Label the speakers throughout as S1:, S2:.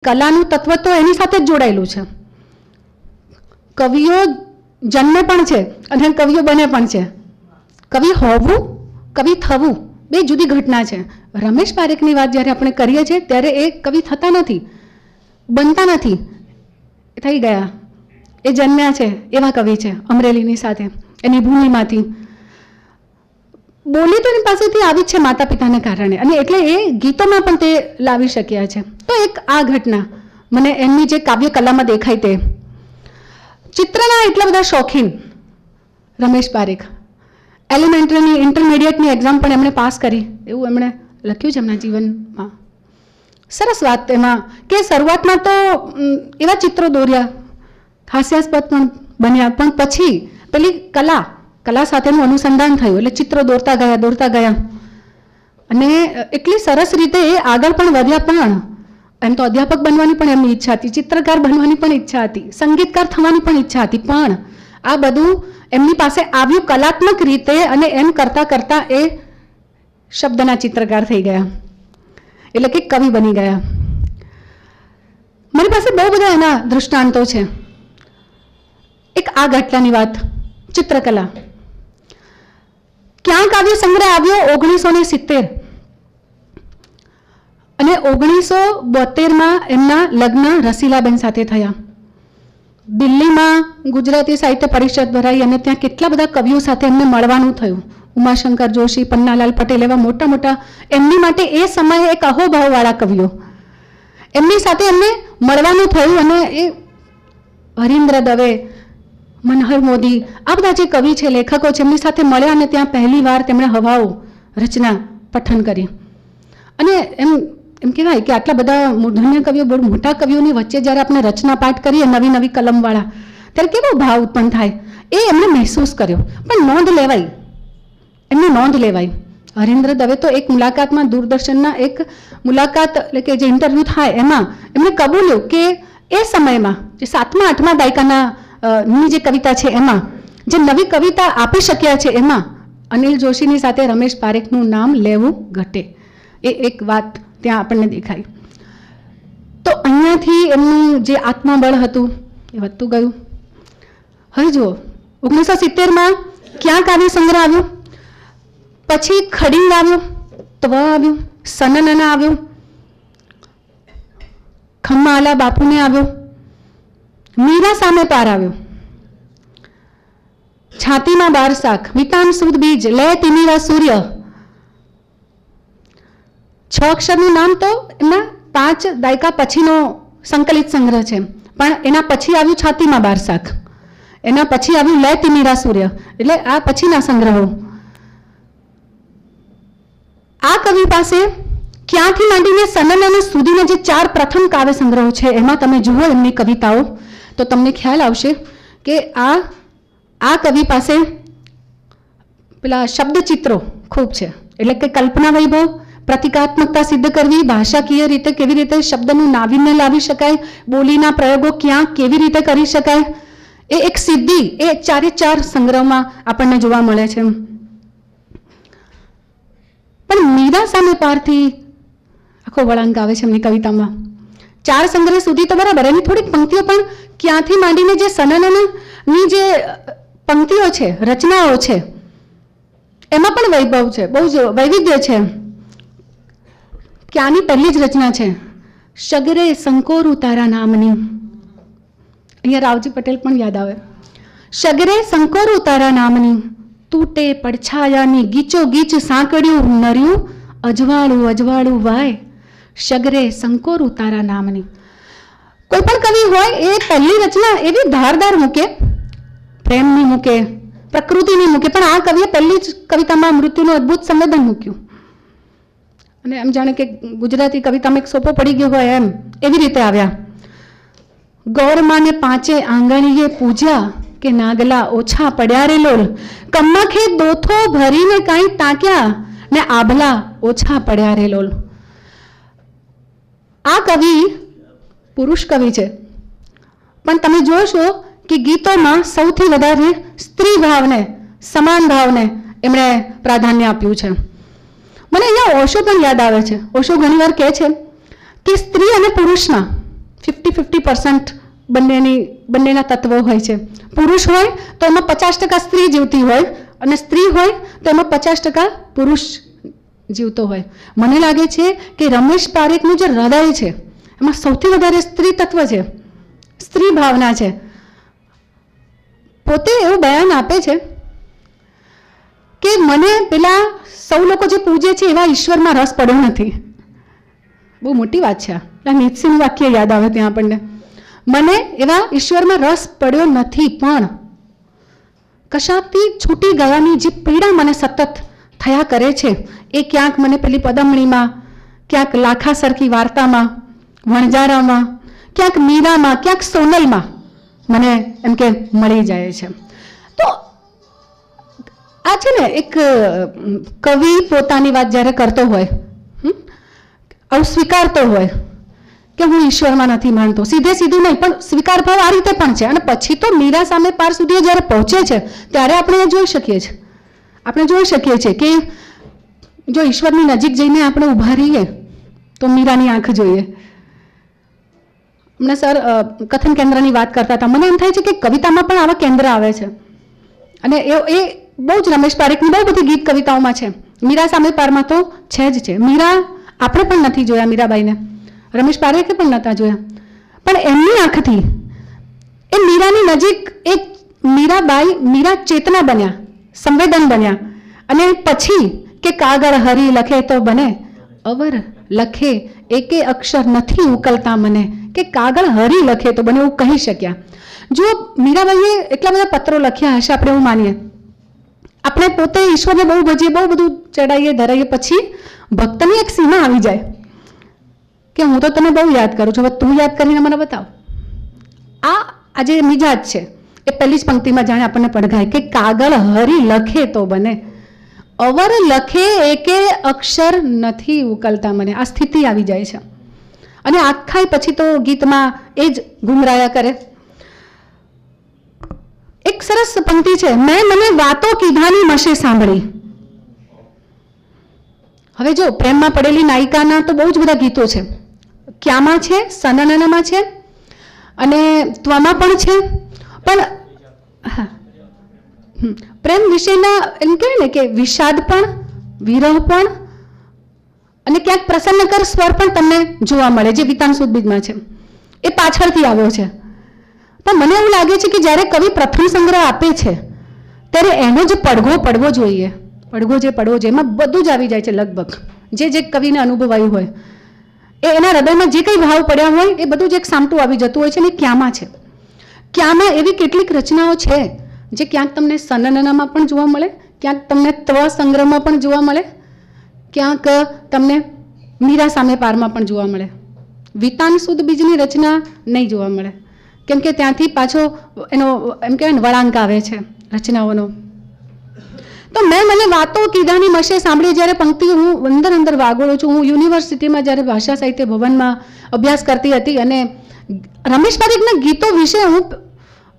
S1: કલાનું તત્વ તો એની સાથે જ જોડાયેલું છે. કવિઓ જન્મે પણ છે અને કવિઓ બને પણ છે. કવિ હોવું, કવિ થવું બે જુદી ઘટના છે. રમેશ પારેખની વાત જ્યારે આપણે કરીએ છીએ ત્યારે એ કવિ થતા નથી, બનતા નથી, થઈ ગયા. એ જન્મ્યા છે એવા કવિ છે. અમરેલીની સાથે એની ભૂમિમાંથી બોલી તો એની પાસેથી આવી જ છે માતા પિતાને કારણે, અને એટલે એ ગીતોમાં પણ તે લાવી શક્યા છે. તો એક આ ઘટના મને એમની જે કાવ્ય કલામાં દેખાય તે. ચિત્રના એટલા બધા શોખીન રમેશ પારેખ. એલિમેન્ટરીની ઇન્ટરમીડિયેટની એક્ઝામ પણ એમણે પાસ કરી એવું એમણે લખ્યું છે એમના જીવનમાં. સરસ વાત એમાં કે શરૂઆતમાં તો એવા ચિત્રો દોર્યા, હાસ્યાસ્પદ પણ બન્યા, પણ પછી પેલી કલા સાથેનું અનુસંધાન થયું એટલે ચિત્રો દોરતા ગયા અને એટલી સરસ રીતે એ આગળ પણ વધ્યા. પણ એમ તો અધ્યાપક બનવાની પણ એમની ઈચ્છા હતી, ચિત્રકાર બનવાની પણ ઈચ્છા હતી, સંગીતકાર થવાની પણ ઈચ્છા હતી, પણ આ બધું એમની પાસે આવ્યું કલાત્મક રીતે અને એમ કરતાં કરતાં એ શબ્દના ચિત્રકાર થઈ ગયા, એટલે કે કવિ બની ગયા. મારી પાસે બહુ બધા એના દૃષ્ટાંતો છે. એક આ ઘટનાની વાત, ચિત્રકલા. ક્યાં કાવ્ય સંગ્રહ આવ્યો 1970 અને 1972માં એમના લગ્ન રસીલાબેન સાથે થયા. દિલ્હીમાં ગુજરાતી સાહિત્ય પરિષદ ભરાઈ અને ત્યાં કેટલા બધા કવિઓ સાથે એમને મળવાનું થયું. ઉમાશંકર જોશી, પન્નાલાલ પટેલ એવા મોટા મોટા એમની માટે એ સમયે એક અહોભાવવાળા કવિઓ, એમની સાથે એમને મળવાનું થયું. અને એ હરીન્દ્ર દવે, મનહર મોદી આ બધા જે કવિ છે, લેખકો છે, એમની સાથે મળ્યા અને ત્યાં પહેલી વાર તેમણે હવાઓ રચના પઠન કરી. અને એમ કહેવાય કે આટલા બધા મૂર્ધન્ય કવિઓ, બહુ મોટા કવિઓની વચ્ચે જ્યારે આપણે રચના પાઠ કરીએ નવી નવી કલમવાળા, ત્યારે કેવો ભાવ ઉત્પન્ન થાય એ એમણે મહેસૂસ કર્યો. પણ એમની નોંધ લેવાય. હરીન્દ્ર દવે તો એક મુલાકાતમાં, દૂરદર્શનના એક મુલાકાત એટલે કે જે ઇન્ટરવ્યૂ થાય એમાં એમણે કબૂલ્યું કે એ સમયમાં જે 7મા 8મા દાયકાના ની જે કવિતા છે એમાં જે નવી કવિતા આપી શક્યા છે એમાં અનિલ જોશીની સાથે રમેશ પારેખનું નામ લેવું ઘટે. એ એક વાત ત્યાં આપણને દેખાય. તો અહીંયાથી એમનું જે આત્મબળ હતું એ વધતું ગયું. હવે જુઓ 1970માં ક્યાં કાવ્ય સંગ્રહ આવ્યો, પછી ખડીંગ આવ્યો, ત્વ આવ્યું, સનનના આવ્યું, ખમ્માલા બાપુને આવ્યો, મીરા સામે પાર આવ્યો, છાતીમાં 12 શાખ, વિતાન સુદ બીજ, લે તિમિરા સૂર્ય. 6 અક્ષરનું નામ તો એમના 5 દાયકા પછીનો સંકલિત સંગ્રહ છે, પણ એના પછી આવ્યું છાતીમાં 12 શાખ, એના પછી આવ્યું લે તિમિરા સૂર્ય, એટલે આ પછીના સંગ્રહો. આ કવિ પાસે ક્યાંથી માંડીને સનનન સુધીના જે 4 પ્રથમ કાવ્ય સંગ્રહો છે એમાં તમે જુઓ એમની કવિતાઓ તો તમને ખ્યાલ આવશે કે આ કવિ પાસે પેલા શબ્દચિત્રો ખૂબ છે. એટલે કે કલ્પના વૈભવ, પ્રતિકાત્મકતા સિદ્ધ કરવી, ભાષાકીય રીતે કેવી રીતે શબ્દનું નાવીન્ય લાવી શકાય, બોલીના પ્રયોગો ક્યાં કેવી રીતે કરી શકાય, એ એક સિદ્ધિ એ 4 સંગ્રહમાં આપણને જોવા મળે છે. પણ મીરા સામે પારથી આખો વળાંક આવે છે એમની કવિતામાં. 4 સંગ્રહ સુધી તો બરાબર, એની થોડીક પંક્તિઓ પણ ક્યાંથી માંડીને જે સનનની જે પંક્તિઓ છે, રચનાઓ છે, એમાં પણ વૈભવ છે, બહુ જ વૈવિધ્ય છે. ક્યાંની પહેલી જ રચના છે શગરે સંકોરું તારા નામની. અહીંયા રાવજી પટેલ પણ યાદ આવે. શગરે સંકોરું તારા નામની, તૂટે પડછાયાની ગીચો ગીચ સાંકળ્યું નર્યું, અજવાળું અજવાળું વાય, શગરે સંકોરું તારા નામની. કોઈ પણ કવિ હોય એ પહેલી રચના એવી ધારદાર મૂકે, પ્રેમની મૂકે, પ્રકૃતિની મૂકે, પણ આ કવિએ પહેલી જ કવિતામાં મૃત્યુનું અદ્ભુત સંવેદન મૂક્યું. અને એમ જાણે કે ગુજરાતી કવિતામાં એક સોપો પડી ગયો હોય એવી રીતે આવ્યા. ગૌરમાને 5 આંગણીએ પૂજ્યા, કે નાગલા ઓછા પડ્યા રે લોલ, કમખે દોથો ભરીને કાંઈ ટાંક્યા, ને આભલા ઓછા પડ્યા રે લોલ. આ કવિ પુરુષ કવિ છે, પણ તમે જોશો કે ગીતોમાં સૌથી વધારે સ્ત્રી ભાવને, સમાન ભાવને એમણે પ્રાધાન્ય આપ્યું છે. મને અહીંયા ઓશો પણ યાદ આવે છે. ઓશો ઘણીવાર કહે છે કે સ્ત્રી અને પુરુષમાં 50-50% બંનેના તત્વો હોય છે. પુરુષ હોય તો એમાં 50% સ્ત્રી જીવતી હોય અને સ્ત્રી હોય તો એમાં 50% પુરુષ જીવતો હોય. મને લાગે છે કે રમેશ પારેખનું જે હૃદય છે એમાં સૌથી વધારે સ્ત્રી તત્વ છે, સ્ત્રી ભાવના છે. પોતે એવું બયાન આપે છે કે મને પેલા સૌ લોકો જે પૂજે છે એવા ઈશ્વરમાં રસ પડ્યો નથી. બહુ મોટી વાત છે આ. નીતસિંહનું વાક્ય યાદ આવે ત્યાં આપણને. મને એવા ઈશ્વરમાં રસ પડ્યો નથી, પણ કશાકથી છૂટી ગયાની જે પીડા મને સતત થયા કરે છે એ ક્યાંક મને પેલી પદમણીમાં, ક્યાંક લાખા સરખી વાર્તામાં, વણજારામાં, ક્યાંક મીરામાં, ક્યાંક સોનલમાં મને એમ કે મળી જાય છે. તો આ છે ને એક કવિ પોતાની વાત જ્યારે કરતો હોય, આવું સ્વીકારતો હોય કે હું ઈશ્વરમાં નથી માનતો, સીધે સીધું નહીં પણ સ્વીકાર ભાવ આ રીતે પણ છે. અને પછી તો મીરા સામે પાર સુધી જ્યારે પહોંચે છે ત્યારે આપણે એ જોઈ શકીએ છીએ. આપણે જોઈ શકીએ છીએ કે જો ઈશ્વરની નજીક જઈને આપણે ઊભા રહીએ તો મીરાની આંખ જોઈએ. હમણાં સર કથન કેન્દ્રની વાત કરતા હતા. મને એમ થાય છે કે કવિતામાં પણ આવા કેન્દ્ર આવે છે અને એ બહુ જ રમેશ પારેખની બહુ બધી ગીત કવિતાઓમાં છે. મીરા સામે પારમાં તો છે જ છે. મીરા આપણે પણ નથી જોયા, મીરાબાઈને રમેશ પારેખે પણ નહોતા જોયા, પણ એમની આંખથી એ મીરાની નજીક એક મીરાબાઈ, મીરા ચેતના બન્યા, સંવેદન બન્યા. અને પછી કે કાગળ હરી લખે તો બને અવર લખે એકે અક્ષર નથી ઉકલતા મને, કે કાગળ હરી લખે તો બને એવું કહી શક્યા. જો મીરાબાઈએ એટલા બધા પત્રો લખ્યા હશે, આપણે એવું માનીએ, આપણે પોતે ઈશ્વરને બહુ ભજીએ, બહુ બધું ચડાવીએ ધરાઈએ, પછી ભક્તની એક સીમા આવી જાય કે હું તો તને બહુ યાદ કરું છું, હવે તું યાદ કરીને મને બતાવ. આ જે મિજાજ છે એ પહેલી જ પંક્તિમાં જાણે આપણને પડઘાય કે કાગળ હરી લખે તો બને અવર લખે એકે અક્ષર નથી ઉકલતા મને. આ સ્થિતિ આવી જાય છે અને આખા પછી તો ગીતમાં એ જ ગુમરાયા કરે. એક સરસ પંક્તિ છે, મેં મને વાતો કીધાની મશે સાંભળી. હવે જો પ્રેમમાં પડેલી નાયિકાના તો બહુ જ બધા ગીતો છે. ક્યામાં છે, સનનનમાં છે અને ત્વમાં પણ છે. પણ હા, પ્રેમ વિશેના એમ કહેવાય ને કે વિષાદ પણ, વિરહ પણ અને ક્યાંક પ્રસન્નકર સ્વર પણ તમને જોવા મળે, જે વિતાન સુદ બીજમાં છે. એ પાછળથી આવ્યો છે. પણ મને એવું લાગે છે કે જ્યારે કવિ પ્રથમ સંગ્રહ આપે છે ત્યારે એનો જે પડઘો પડવો જોઈએ, પડઘો જે પડવો જોઈએ, એમાં બધું જ આવી જાય છે લગભગ. જે કવિને અનુભવાયું હોય એ એના હૃદયમાં જે કંઈ ભાવ પડ્યા હોય એ બધું જ એક સામટું આવી જતું હોય છે. ને ક્યાંમાં છે, ક્યાંમાં એવી કેટલીક રચનાઓ છે જે ક્યાંક તમને સનનનામાં પણ જોવા મળે, ક્યાંક તમને ત્વ સંગ્રહમાં પણ જોવા મળે, ક્યાંક તમને મીરા સામે પારમાં પણ જોવા મળે. વિતાન સુદ બીજની રચના નહીં જોવા મળે, કેમ કે ત્યાંથી પાછો એનો એમ કહેવાય ને વળાંક આવે છે રચનાઓનો. તો મેં મને વાતો કીધાની મશે સાંભળી, જ્યારે પંક્તિ હું અંદર વાગોળું છું. હું યુનિવર્સિટીમાં જ્યારે ભાષા સાહિત્ય ભવનમાં અભ્યાસ કરતી હતી અને રમેશ પારેખના ગીતો વિશે હું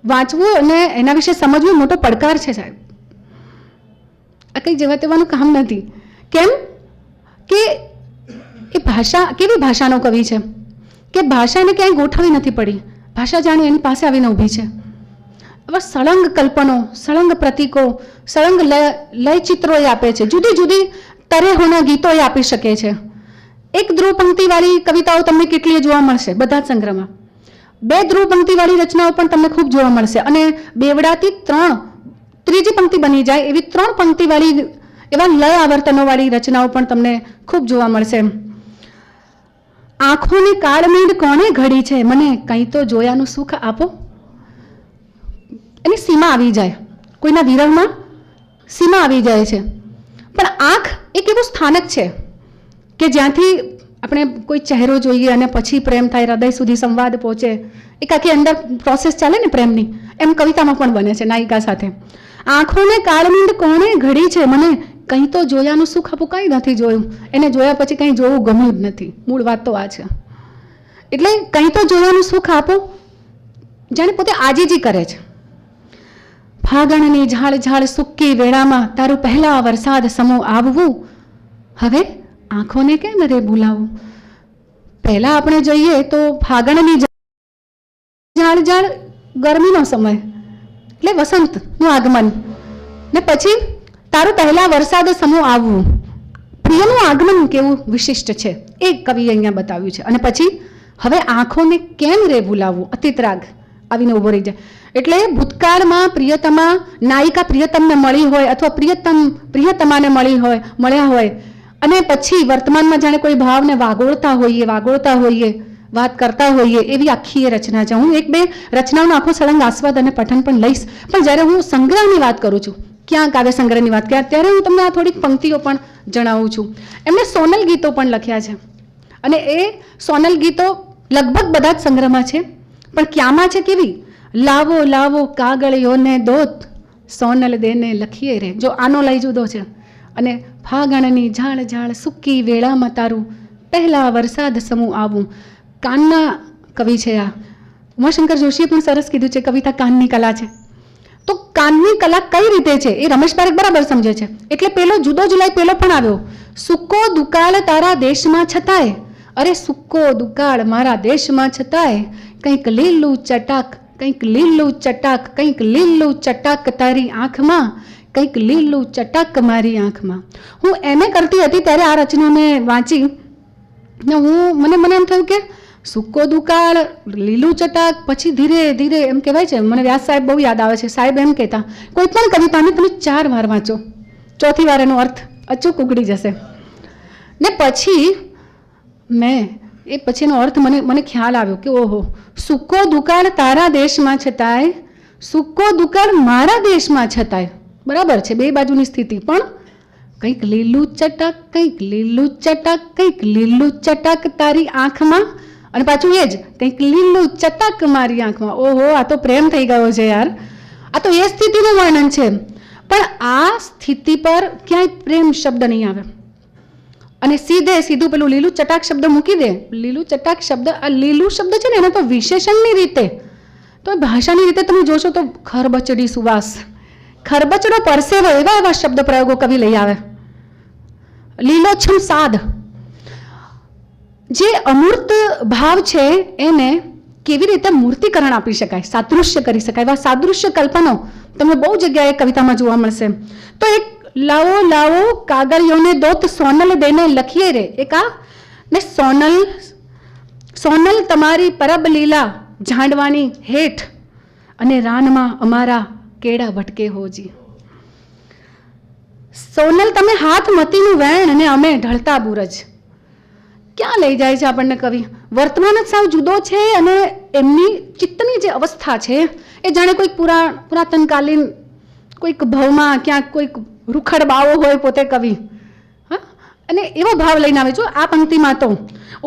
S1: વાંચવું અને એના વિશે સમજવું મોટો પડકાર છે સાહેબ. આ કંઈ જેવા તેવાનું કામ નથી. કેમ કે એ ભાષા કેવી ભાષાનો કવિ છે કે ભાષાને ક્યાંય ગોઠવી નથી પડી, ભાષા જાણે એની પાસે આવીને ઊભી છે. હવે સળંગ કલ્પનો, સળંગ પ્રતીકો, સળંગ લય ચિત્રો એ આપે છે. જુદી જુદી તરેહોના ગીતો એ આપી શકે છે. એક ધ્રુવ પંક્તિવાળી કવિતાઓ તમને કેટલી જોવા મળશે બધા જ સંગ્રહમાં. બે ધ્રુવ પંક્તિવાળી રચનાઓ પણ તમને ખૂબ જોવા મળશે અને બેવડાથી ત્રીજી પંક્તિ બની જાય એવી 3 પંક્તિવાળી એવા લય આવર્તનોવાળી રચનાઓ પણ તમને ખૂબ જોવા મળશે. આંખોની કાળમીંડ કોણે ઘડી છે, મને કંઈ તો જોયાનું સુખ આપો. એની સીમા આવી જાય, કોઈના વિરહમાં સીમા આવી જાય છે. પણ આંખ એક એવું સ્થાનક છે કે જ્યાંથી આપણે કોઈ ચહેરો જોઈએ અને પછી પ્રેમ થાય, હૃદય સુધી સંવાદ પહોંચે, એક આખી અંદર પ્રોસેસ ચાલે ને પ્રેમની, એમ કવિતામાં પણ બને છે નાયિકા સાથે. આંખોને કાળમીંડ કોણે ઘડી છે, મને કંઈ તો જોયાનું સુખ આપું. કંઈ નથી જોયું, એને જોયા પછી કંઈ જોવું ગમ્યું જ નથી. મૂળ વાત તો આ છે. એટલે કંઈ તો જોયાનું સુખ આપો, જાણે પોતે આજીજી કરે છે. ફાગણની ઝાડ ઝાડ સૂકી વેળામાં તારું પહેલા વરસાદ સમો આવવું, હવે આંખોને કેમ રે બોલાવું. પહેલા આપણે જોઈએ તો ફાગણની ઝાડ ઝાડ ગરમીનો સમય એટલે વસંતનું આગમન, ને પછી તારું પહેલા વરસાદ સમૂહ આવવું, પ્રિયનું આગમન કેવું વિશિષ્ટ છે એ કવિએ અહીંયા બતાવ્યું છે. અને પછી હવે આંખોને કેમ રે ભૂલાવવું, અતિતરાગ આવીને ઊભો રહી જાય. એટલે ભૂતકાળમાં પ્રિયતમા નાયિકા પ્રિયતમને મળી હોય અથવા પ્રિયતમ પ્રિયતમાને મળ્યા હોય અને પછી વર્તમાનમાં જાણે કોઈ ભાવને વાગોળતા હોઈએ વાત કરતા હોઈએ એવી આખી એ રચના છે. હું એક બે રચનાઓનો આખો સળંગ આસ્વાદ અને પઠન પણ લઈશ, પણ જ્યારે હું સંગ્રહની વાત કરું છું, ક્યાં કાવ્ય સંગ્રહની વાત કર્યા ત્યારે હું તમને આ થોડીક પંક્તિઓ પણ જણાવું છું. એમણે સોનલ ગીતો પણ લખ્યા છે અને એ સોનલ ગીતો લગભગ બધા જ સંગ્રહમાં છે, પણ ક્યાંમાં છે કેવી? લાવો લાવો કાગળિયોને દોત, સોનલ દેને લખીએ રે. જો આનો લઈ જુદો છે. અને ફાગણની ઝાળ ઝાળ સૂકી વેળામાં તારું પહેલા વરસાદ સમૂહ આવું. કાનના કવિ છે આ. ઉમાશંકર જોશીએ પણ સરસ કીધું છે કવિતા કાનની કલા છે. તો કાનની કલા કઈ રીતે છે એ રમેશ પારેખ બરાબર સમજે છે. એટલે પેલો જુદો જુલાઈ પેલો પણ આવ્યો, સૂકો દુકાળ તારા દેશમાં છતાંય, અરે સૂકો દુકાળ મારા દેશમાં છતાંય કંઈક લીલું ચટાક, કંઈક લીલું ચટાક, કંઈક લીલું ચટાક તારી આંખમાં, કંઈક લીલું ચટાક મારી આંખમાં. હું એમએ કરતી હતી ત્યારે આ રચના મેં વાંચી ને મને એમ થયું કે સૂકો દુકાળ, લીલું ચટાક, પછી ધીરે ધીરે એમ કહેવાય છે. મને વ્યાસ સાહેબ બહુ યાદ આવે છે. સાહેબ એમ કહેતા કોઈ પણ કવિતાને તમે 4 વાર વાંચો, ચોથી વાર એનો અર્થ અચૂક ઉગડી જશે. ને પછી પછીનો અર્થ મને ખ્યાલ આવ્યો કે ઓહો, સૂકો દુકાળ તારા દેશમાં છતાંય, સૂકો દુકાળ મારા દેશમાં છતાંય. બરાબર છે, બે બાજુની સ્થિતિ. પણ કંઈક લીલું ચટાક, કંઈક લીલું ચટાક, કંઈક લીલું ચટાક તારી આંખમાં, અને પાછું એ જ કંઈક લીલું ચટાક મારી આંખમાં. ઓહો, આ તો પ્રેમ થઈ ગયો છે યાર. આ તો એ સ્થિતિનું વર્ણન છે, પણ આ સ્થિતિ પર ક્યાંય પ્રેમ શબ્દ નહીં આવે. અને સીધું પેલું લીલું ચટાક શબ્દ મૂકી દે. લીલું ચટાક શબ્દ, આ લીલું શબ્દ છે ને એને તો વિશેષણની રીતે, તો ભાષાની રીતે તમે જોશો તો ખરબચડી સુવાસ, ખરબચડો પરસેવો, એવા શબ્દ પ્રયોગો કવિ લઈ આવે. લીલોછમ સાદ, જે અમૂર્ત ભાવ છે એને કેવી રીતે મૂર્તિકરણ આપી શકાય, સાદૃશ્ય કરી શકાય, એવા સાદૃશ્ય કલ્પનો તમને બહુ જગ્યાએ કવિતામાં જોવા મળશે. તો એક લાવો લાવો કાગળિયોને દોત, સોનલ દેને લખીએ રે. એક આ ને સોનલ તમારી પરબ લીલા ઝાંડવાની હેઠ, અને રાનમાં અમારા કેળા ભટકે હોજી. સોનલ તમે હાથ મતીનું વેણ અને અમે ઢળતા બુરજ. ક્યાં લઈ જાય છે આપણને કવિ? વર્તમાન જ સાવ જુદો છે અને એમની ચિત્તની જે અવસ્થા છે એ જાણે કોઈક પુરાતનકાલીન કોઈક ભવમાં ક્યાંક કોઈક રૂખડ બાવો હોય પોતે કવિ. હા, અને એવો ભાવ લઈને આવે છો આ પંક્તિમાં. તો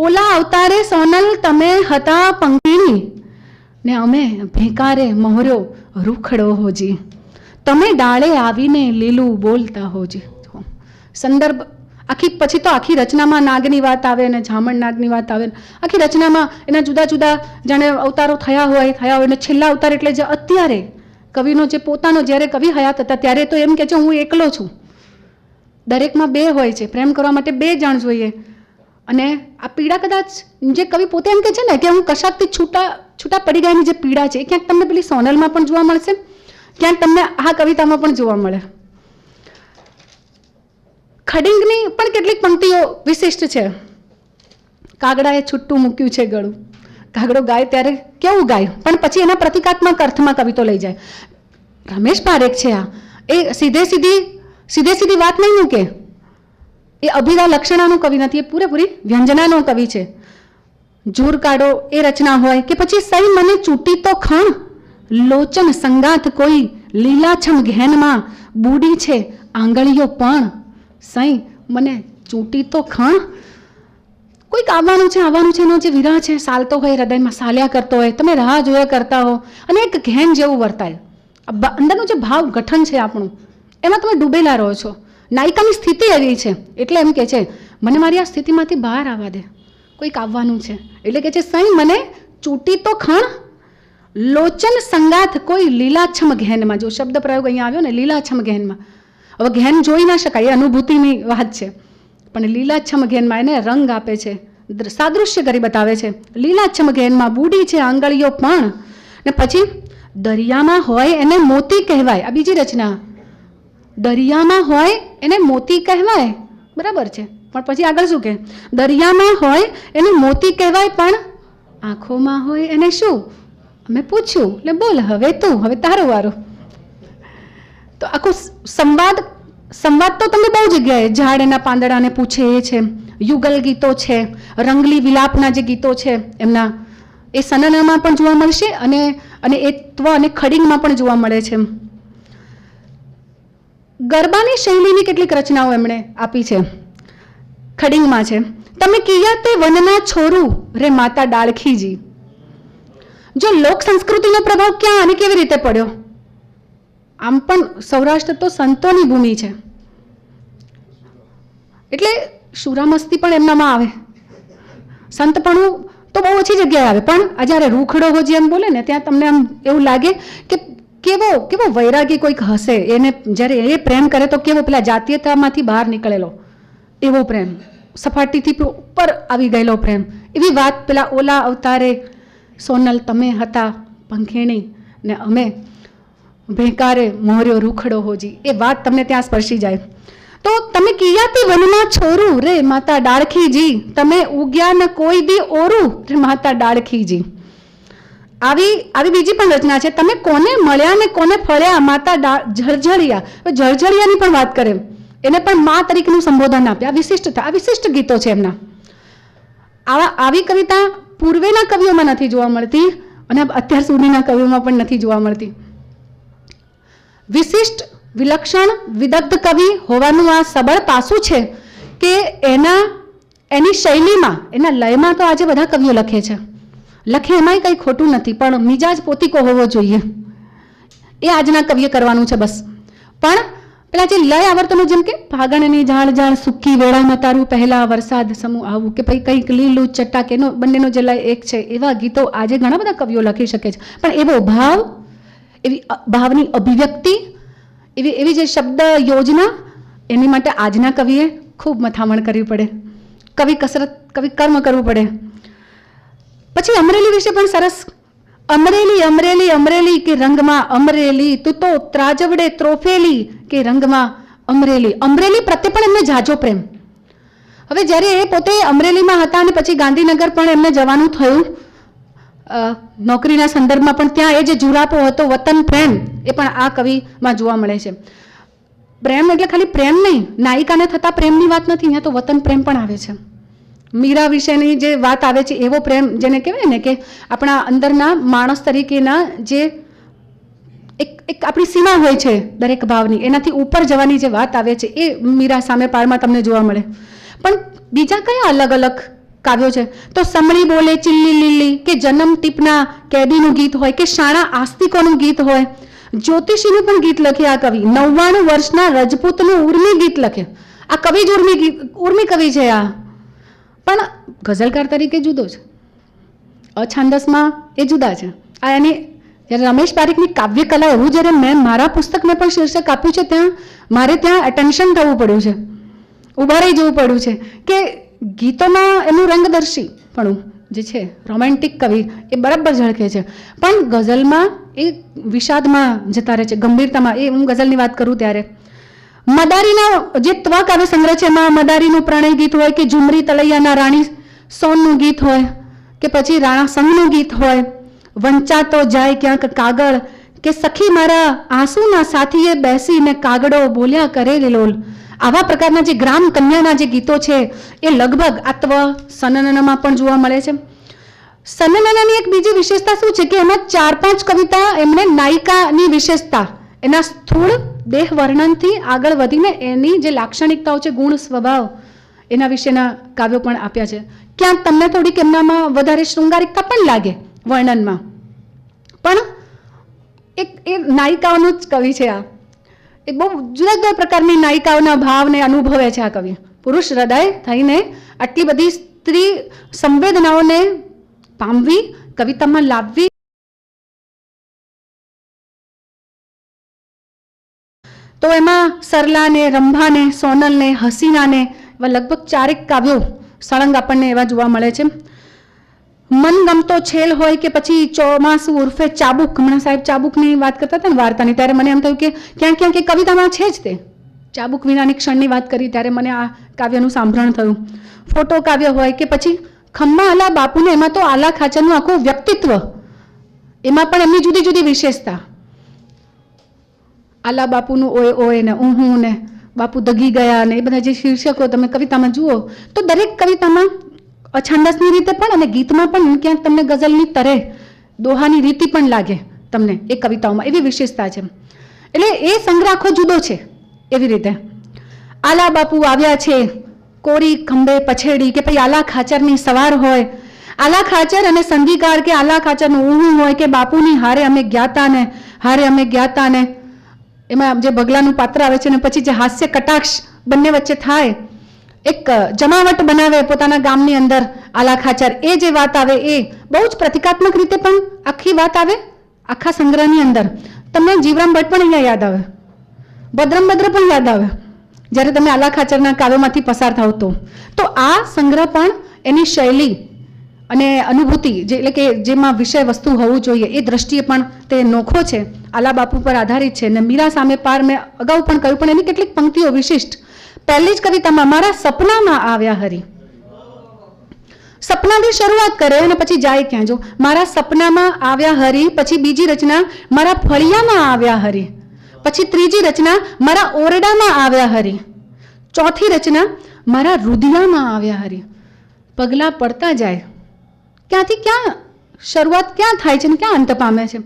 S1: ઓલા અવતારે સોનલ તમે હતા પંખીણી, ને અમે ભેંકારે મોહર્યો રૂખડો હોજી, તમે ડાળે આવીને લીલું બોલતા હોજી. સંદર્ભ પછી તો આખી રચનામાં નાગની વાત આવે ને જામણ નાગની વાત આવે. આખી રચનામાં એના જુદા જુદા જાણે અવતારો થયા હોય અને છેલ્લા અવતાર એટલે જે અત્યારે કવિનો જે પોતાનો, જ્યારે કવિ હયાત હતા ત્યારે તો એમ કે છે હું એકલો છું. દરેકમાં 2 હોય છે, પ્રેમ કરવા માટે 2 જણ જોઈએ. અને આ પીડા કદાચ જે કવિ પોતે એમ કે છે ને કે હું કશાકથી છૂટા પડી ગયાની જે પીડા છે એ ક્યાંક તમને પેલી સોનલમાં પણ જોવા મળશે, ક્યાંક તમને આ કવિતામાં પણ જોવા મળે. ખડિંગની પણ કેટલીક પંક્તિઓ વિશિષ્ટ છે. કાગડાએ છૂટું મૂક્યું છે ગળું. કાગડો ગાય ત્યારે કેવું ગાય, પણ પછી એના પ્રતિકાત્મક અર્થમાં કવિતો લઈ જાય. રમેશ પારેખ છે આ, એ સીધે સીધી વાત નહીં મૂકે. એ અભિધા લક્ષણાનો કવિ નથી, એ પૂરેપૂરી વ્યંજનાનો કવિ છે. જૂર કાઢો એ રચના હોય કે પછી સઈ મને ચૂંટી તો ખણ, લોચન સંગાથ કોઈ લીલાછમ ઘેનમાં બૂડી છે આંગળીઓ પણ, સઈ મને ચૂંટી તો ખણ. કોઈક આવવાનું છે એનો જે વિરહ છે સાલતો હોય, હૃદયમાં સાલ્યા કરતો હોય, તમે રાહ જોયા કરતા હો અને એક ઘેન જેવું વર્તાય. અંદરનું જે ભાવ ગઠન છે આપણું એમાં તમે ડૂબેલા રહો છો. નાયિકાની સ્થિતિ એવી છે એટલે એમ કે છે મને મારી આ સ્થિતિમાંથી બહાર આવવા દે, કોઈક આવવાનું છે. એટલે કે છે સઈ મને ચૂંટી તો ખણ, લોચન સંગાથ કોઈ લીલાછમ ઘેનમાં. જો શબ્દ પ્રયોગ અહીંયા આવ્યો ને લીલાછમ ઘેનમાં, હવે ઘેન જોઈ ના શકાય એ અનુભૂતિની વાત છે, પણ લીલાછમ ઘેનમાં એને રંગ આપે છે, સાદૃશ્ય કરી બતાવે છે. લીલાછમ ઘેનમાં બૂડી છે આંગળીઓ પણ, ને પછી દરિયામાં હોય એને મોતી કહેવાય. આ બીજી રચના. દરિયામાં હોય એને મોતી કહેવાય, બરાબર છે, પણ પછી આગળ શું કહે? દરિયામાં હોય એને મોતી કહેવાય, પણ આંખોમાં હોય એને શું? અમે પૂછ્યું એટલે બોલ હવે તું, હવે તારો વારો. તો આખો સંવાદ તો તમને બહુ જગ્યાએ, ઝાડ એના પાંદડાને પૂછે એ છે, યુગલ ગીતો છે, રંગલી વિલાપના જે ગીતો છે એમના, એ સનનામાં પણ જોવા મળશે અને એ ત્વ અને ખડિંગમાં પણ જોવા મળે છે. ગરબાની શૈલીની કેટલીક રચનાઓ એમણે આપી છે. ખડિંગમાં છે, તમે કિયા તે વનના છોરું રે માતા ડાળખીજી. જો લોક સંસ્કૃતિનો પ્રભાવ ક્યાં અને કેવી રીતે પડ્યો? આમ પણ સૌરાષ્ટ્ર તો સંતોની ભૂમિ છે, એટલે શુરામસ્તી પણ એમનામાં આવે, સંતપણું તો બહુ ઓછી જગ્યાએ આવે. પણ આ જ્યારે રૂખડો હોજી એમ બોલે ને ત્યાં તમને આમ એવું લાગે કે કેવો વૈરાગી કોઈક હશે, એને જ્યારે એ પ્રેમ કરે તો કેવો પેલા જાતીયતામાંથી બહાર નીકળેલો એવો પ્રેમ, સપાટીથી ઉપર આવી ગયેલો પ્રેમ. એવી વાત પેલા ઓલા અવતારે સોનલ તમે હતા પંખેણી ને અમે ભેંકારે મોર્યો રૂખડો હોજી, એ વાત તમને ત્યાં સ્પર્શી જાય. તો તમે કિયાતી વનમાં છોરું રે માતા ડાળખીજી, તમે ઉગ્યા ને કોઈ દી ઓરું રે માતા ડાળખીજી. આવી બીજી પણ રચના છે, તમે કોને મળ્યા ને કોને ફળ્યા માતા ઝળઝળિયા. ઝળઝળિયાની પણ વાત કરે, એને પણ મા તરીકેનું સંબોધન આપે. આ વિશિષ્ટ ગીતો છે એમના. આવી કવિતા પૂર્વેના કવિઓમાં નથી જોવા મળતી અને અત્યાર સુધીના કવિઓમાં પણ નથી જોવા મળતી. વિશિષ્ટ, વિલક્ષણ, વિદગ્ધ કવિ હોવાનું આ સબળ પાસું છે કે એની શૈલીમાં, એના લયમાં તો આજે બધા કવિઓ લખે છે, લખે એમાંય કંઈ ખોટું નથી, પણ મિજાજ પોતીકો હોવો જોઈએ, એ આજના કવિએ કરવાનું છે બસ. પણ પેલા જે લય આવર્તનો, જેમ કે ફાગણની ઝાડ ઝાડ સૂકી વેળામાં તારું પહેલા વરસાદ સમૂહ આવું, કે ભાઈ કંઈક લીલું ચટાક, એનો બંનેનો જે લય એક છે, એવા ગીતો આજે ઘણા બધા કવિઓ લખી શકે છે. પણ એવો ભાવ, એવી ભાવની અભિવ્યક્તિ, એવી જે શબ્દ યોજના, એની માટે આજના કવિએ ખૂબ મથામણ કરવી પડે, કવિ કર્મ કરવું પડે. પછી અમરેલી વિશે પણ સરસ, અમરેલી અમરેલી અમરેલી કે રંગમાં અમરેલી, તું તો ત્રાજવડે ત્રોફેલી કે રંગમાં અમરેલી. અમરેલી પ્રત્યે પણ એમને જાજો પ્રેમ. હવે જ્યારે એ પોતે અમરેલીમાં હતા અને પછી ગાંધીનગર પણ એમને જવાનું થયું નોકરીના સંદર્ભમાં, પણ ત્યાં એ જે જુરાપો હતો, વતન પ્રેમ, એ પણ આ કવિમાં જોવા મળે છે. પ્રેમ એટલે ખાલી પ્રેમ નહીં, નાયિકાને થતા પ્રેમની વાત નથી, અહીંયા તો વતન પ્રેમ પણ આવે છે. મીરા વિશેની જે વાત આવે છે, એવો પ્રેમ જેને કહેવાય ને કે આપણા અંદરના માણસ તરીકેના જે એક આપણી સીમા હોય છે દરેક ભાવની, એનાથી ઉપર જવાની જે વાત આવે છે, એ મીરા સામે પાળમાં તમને જોવા મળે. પણ બીજા કયા અલગ અલગ કાવ્યો છે? તો સમળી બોલે ચિલ્લી લીલી, કે જન્મ ટીપના કેદીનું ગીત હોય, કે શાણા આસ્તિકોનું ગીત હોય. જ્યોતિષીનું પણ ગીત લખે આ કવિ. 99 વર્ષના રજપૂતનું ઉર્મી ગીત લખે. આ કવિ જ ઉર્મી કવિ છે આ, પણ ગઝલકાર તરીકે જુદો છે, અછાંદસમાં એ જુદા છે. આ એની જ્યારે રમેશ પારીખની કાવ્ય કલા, એવું જ્યારે મેં મારા પુસ્તકને પણ શીર્ષક આપ્યું છે, ત્યાં મારે ત્યાં એટેન્શન થવું પડ્યું છે, ઉભા રહી જવું પડ્યું છે કે ગીતોમાં એનું રંગદર્શી પણ જે છે, રોમેન્ટિક કવિ એ બરાબર ઝળકે છે, પણ ગઝલમાં એ વિષાદમાં જતા રહે છે, ગંભીરતામાં. એ હું ગઝલની વાત કરું ત્યારે મદારીના જે ત્વ કાવ્ય સંગ્રહ છે, એમાં મદારીનું પ્રણય ગીત હોય, કે ઝુમરી તલૈયાના રાણી સોનનું ગીત હોય, કે પછી રાણા સંઘનું ગીત હોય, વંચાતો જાય ક્યાંક કાગળ, કે સખી મારા આંસુના સાથીએ બેસીને કાગડો બોલ્યા કરે લોલ. આવા પ્રકારના જે ગ્રામ કન્યાના જે ગીતો છે, એ લગભગ આ ત્વ સનનનમાં પણ જોવા મળે છે. સનનનાની એક બીજી વિશેષતા શું છે કે એમાં 4-5 કવિતા એમણે નાયિકાની વિશેષતા, એના સ્થૂળ દેહ વર્ણનથી આગળ વધીને એની જે લાક્ષણિકતાઓ છે, ગુણ સ્વભાવ, એના વિશેના કાવ્યો પણ આપ્યા છે. ક્યાંક તમને થોડીક એમનામાં વધારે શૃંગારિકતા પણ લાગે વર્ણનમાં, પણ એ નાયિકાઓનું જ કવિ છે આ. એ બહુ જુદા જુદા પ્રકારની નાયિકાઓના ભાવને અનુભવે છે આ કવિ. પુરુષ હૃદય થઈને આટલી બધી સ્ત્રી સંવેદનાઓને પામવી, કવિતામાં લાવવી. તો એમાં સરલાને, રંભાને, સોનલને, હસીનાને, એવા લગભગ 4 કાવ્યો સળંગ આપણને એવા જોવા મળે છે. મનગમતો છેલ હોય કે પછી ચોમાસું ઉર્ફે ચાબુક, હમણાં સાહેબ ચાબુકની વાત કરતા હતા ને વાર્તાની, ત્યારે મને એમ થયું કે ક્યાંક ક્યાંક એ કવિતામાં છે જ તે ચાબુક વિનાની ક્ષણની વાત કરી ત્યારે મને આ કાવ્યનું સાંભળણ થયું. ફોટો કાવ્ય હોય કે પછી ખમ્મા આલા બાપુને, એમાં તો આલા ખાચરનું આખું વ્યક્તિત્વ, એમાં પણ એમની જુદી જુદી વિશેષતા. આલા બાપુનું ઓય ઓય ને ઊહું ને બાપુ દગી ગયા ને એ બધા જે શીર્ષકો તમે કવિતામાં જુઓ તો દરેક કવિતામાં અછાંદસની રીતે પણ અને ગીતમાં પણ ક્યાંક તમને ગઝલની તરે દોહાની રીતિ પણ લાગે તમને એ કવિતાઓમાં, એવી વિશેષતા છે. એટલે એ સંગ્રહ આખો જુદો છે. એવી રીતે આલા બાપુ આવ્યા છે કોરી ખંભે પછેડી, કે પછી આલા ખાચરની સવાર હોય, આલા ખાચર અને સંગીકાર કે આલા ખાચરનું ઊહું હોય કે બાપુની હારે અમે ગ્યાતા ને હારે અમે ગ્યાતા ને, એમાં જે બગલાનું પાત્ર આવે છે ને પછી જે હાસ્ય કટાક્ષ બંને વચ્ચે થાય, એક જમાવટ બનાવે પોતાના ગામની અંદર આલા ખાચર, એ જે વાત આવે એ બહુ જ પ્રતિકાત્મક રીતે પણ આખી વાત આવે આખા સંગ્રહની અંદર. તમને જીવરામ ભટ્ટ પણ અહીંયા યાદ આવે, ભદ્રમ ભદ્ર પણ યાદ આવે જ્યારે તમે આલા ખાચરના કાવ્યોમાંથી પસાર થાવ તો આ સંગ્રહ પણ એની શૈલી અને અનુભૂતિ જે એટલે કે જેમાં વિષય વસ્તુ હોવું જોઈએ એ દ્રષ્ટિએ પણ તે નોખો છે, આલા બાપુ પર આધારિત છે. અને મીરા સામે પાર મેં અગાઉ પણ કહ્યું, પણ એની કેટલીક પંક્તિઓ વિશિષ્ટ. પહેલી જ કવિતામાં મારા સપનામાં આવ્યા હરી, સપનાથી શરૂઆત કરે અને પછી જાય ક્યાં, જો મારા સપનામાં આવ્યા હરી, પછી બીજી રચના મારા ફળિયામાં આવ્યા હરી, પછી ત્રીજી રચના મારા ઓરડામાં આવ્યા હરી, ચોથી રચના મારા રુધિયામાં આવ્યા હરી. પગલા પડતા જાય, ક્યાંથી ક્યાં શરૂઆત ક્યાં થાય છે ને ક્યાં અંત પામે છે.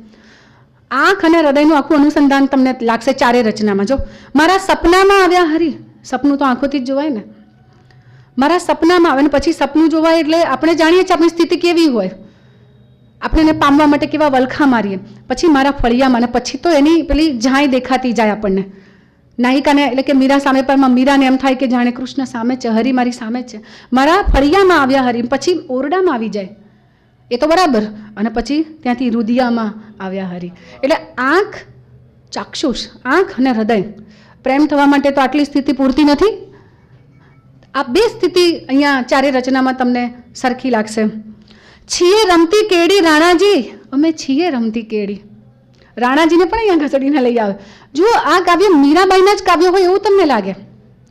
S1: આંખ અને હૃદયનું આખું અનુસંધાન તમને લાગશે ચારે રચનામાં. જો મારા સપનામાં આવ્યા હરી, સપનું તો આંખોથી જ જોવાય ને, મારા સપનામાં આવે ને પછી સપનું જોવાય એટલે આપણે જાણીએ છીએ આપણી સ્થિતિ કેવી હોય, આપણે એને પામવા માટે કેવા વલખા મારીએ. પછી મારા ફળિયામાં, અને પછી તો એની પેલી ઝાંય દેખાતી જાય આપણને નાયિકાને, એટલે કે મીરા સામે પણ મીરાને એમ થાય કે જાણે કૃષ્ણ સામે છે, હરી મારી સામે છે. મારા ફળિયામાં આવ્યા હરી, પછી ઓરડામાં આવી જાય એ તો બરાબર, અને પછી ત્યાંથી રુધિયામાં આવ્યા હરી. એટલે આંખ ચાક્ષુષ, આંખ અને હૃદય, પ્રેમ થવા માટે તો આટલી સ્થિતિ પૂરતી નથી. આ બે સ્થિતિ અહીંયા ચારે રચનામાં તમને સરખી લાગશે. છીએ રમતી કેડી રાણાજી, અમે છીએ રમતી કેડી, રાણાજીને પણ અહીંયા ઘસડીને લઈ આવે. જુઓ આ કાવ્ય મીરાબાઈના જ કાવ્ય હોય એવું તમને લાગે.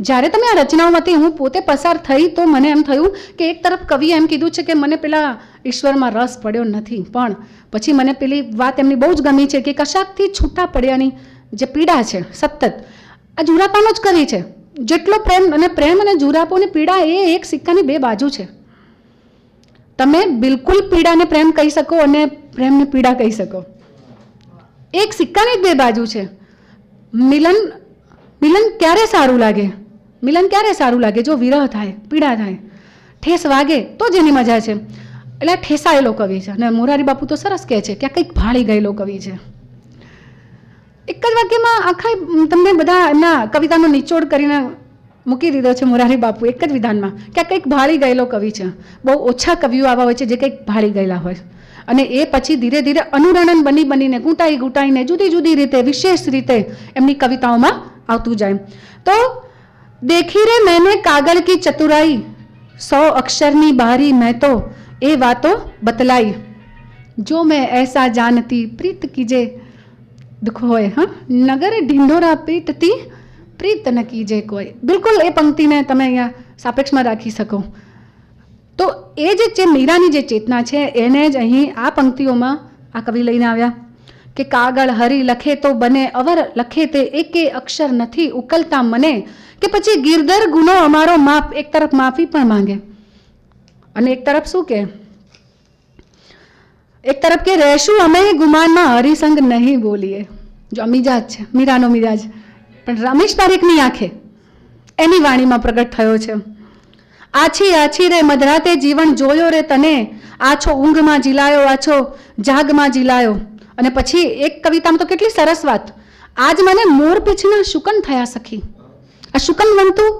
S1: જ્યારે તમે આ રચનાઓમાંથી હું પોતે પસાર થઈ તો મને એમ થયું કે એક તરફ કવિએ એમ કીધું છે કે મને પેલા ઈશ્વરમાં રસ પડ્યો નથી, પણ પછી મને પેલી વાત એમની બહુ જ ગમી છે કે કશાકથી છૂટા પડ્યાની જે પીડા છે સતત, આ જુરાપાનો જ કવિ છે. જેટલો પ્રેમ અને જુરાપોની પીડા એ એક સિક્કાની બે બાજુ છે. તમે બિલકુલ પીડાને પ્રેમ કહી શકો અને પ્રેમને પીડા કહી શકો, એક સિક્કાની જ બે બાજુ છે. મિલન ક્યારે સારું લાગે, મિલન ક્યારે સારું લાગે, જો વિરહ થાય, પીડા થાય, ઠેસ વાગે તો જ એની મજા છે. એટલે ઠેસાયેલો કવિ છે. અને મોરારી બાપુ તો સરસ કહે છે કે આ કંઈક ભાળી ગયેલો કવિ છે. એક જ વાક્યમાં આખા તમને બધા એમના કવિતાનો નિચોડ કરીને મૂકી દીધો છે મોરારી બાપુ એક જ વિધાનમાં, કે આ કંઈક ભાળી ગયેલો કવિ છે. બહુ ઓછા કવિઓ આવા હોય છે જે કંઈક ભાળી ગયેલા હોય, અને એ પછી ધીરે ધીરે અનુરણન બનીને ગૂંટાઈને જુદી જુદી રીતે વિશેષ રીતે એમની કવિતાઓમાં આવતું જાય. તો દેખી રે मैंने कागल की चतुराई, 100 अक्षरनी बारी मैं तो ए बातो बतलाई, जो मैं ऐसा जानती प्रीत कीजे दुख होए, हाँ नगर ढिंढोरा पीटती प्रीत न कीजे कोई. બિલકુલ એ પંક્તિને તમે અહીંયા સાપેક્ષમાં રાખી શકો. તો એ જે મીરાની જે ચેતના છે એને જ અહીં આ પંક્તિઓમાં આ કવિ લઈને આવ્યા કે કાગળ હરી લખે તો બને અવર, લખે તે એકે અક્ષર નથી ઉકલતા મને, કે પછી ગિરધર ગુનો અમારો માફ. એક તરફ માફી પણ માંગે અને એક તરફ શું કે, એક તરફ કે રહેશું અમે ગુમાનમાં હરિસંગ નહીં બોલીએ. જો મિજાજ છે મીરાનો મિજાજ, પણ રમેશ પારેખની આંખે એની વાણીમાં પ્રગટ થયો છે. આછી આછી રે મધરાતે જીવન જોયો રે તને, આછો ઊંઘમાં જીલાયો, આછો જાગમાં જીલાયો. અને પછી એક કવિતામાં તો કેટલી સરસ વાત, આજ મને મોર પીછના શુકન થયા સખી. આ શુકન બનતું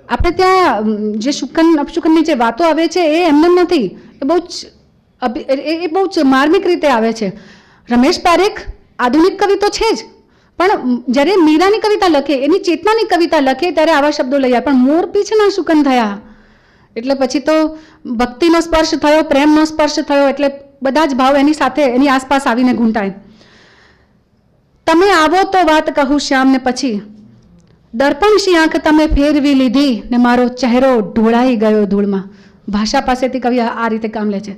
S1: આપણે ત્યાં જે શુકન અપશુકનની જે વાતો આવે છે એ એમને નથી, એ બહુ જ માર્મિક રીતે આવે છે. રમેશ પારેખ આધુનિક કવિ તો છે જ, પણ જ્યારે મીરાની કવિતા લખે, એની ચેતનાની કવિતા લખે ત્યારે આવા શબ્દો લઈ આવે. પણ મોર પીછના શુકન થયા એટલે પછી તો ભક્તિનો સ્પર્શ થયો, પ્રેમનો સ્પર્શ થયો, એટલે બધા જ ભાવ એની સાથે એની આસપાસ આવીને ઘૂંટાય. તમે આવો તો વાત કહું શ્યામ ને પછી દર્પણશી આંખ તમે ફેરવી લીધી ને મારો ચહેરો ઢોળાઈ ગયો ધૂળમાં. ભાષા પાસેથી કવિ આ રીતે કામ લે છે.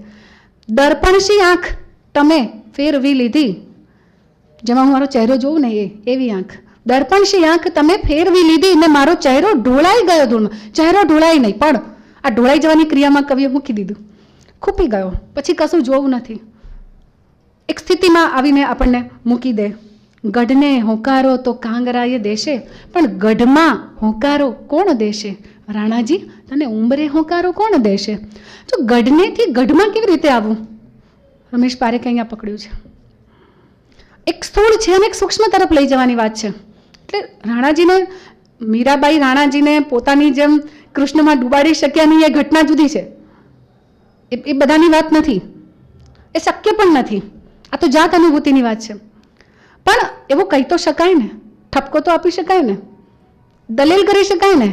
S1: દર્પણશી આંખ તમે ફેરવી લીધી, જેમાં હું મારો ચહેરો જોઉં ને એવી આંખ. દર્પણશી આંખ તમે ફેરવી લીધી ને મારો ચહેરો ઢોળાઈ ગયો ધૂળમાં. ચહેરો ઢોળાઈ નહીં, પણ આ ઢોળાઈ જવાની ક્રિયામાં કવિએ મૂકી દીધું, ખૂપી ગયો, પછી કશું જોવું નથી. એક સ્થિતિમાં આવીને આપણને મૂકી દે. ગઢને હોંકારો તો કાંગરાએ દેશે, પણ ગઢમાં હોંકારો કોણ દેશે? રાણાજી તને ઉંબરે હોંકારો કોણ દેશે? જો ગઢનેથી ગઢમાં કેવી રીતે આવવું? રમેશ પારેખે અહીંયા પકડ્યું છે. એક સ્થૂળ છે અને એક સૂક્ષ્મ તરફ લઈ જવાની વાત છે. એટલે રાણાજીને, મીરાબાઈ રાણાજીને પોતાની જેમ કૃષ્ણમાં ડૂબાડી શક્યા નહીં, એ ઘટના જુદી છે. એ બધાની વાત નથી, એ શક્ય પણ નથી. આ તો જાત અનુભૂતિની વાત છે. પણ એવું કહી તો શકાય ને, ઠપકો તો આપી શકાય ને, દલીલ કરી શકાય ને.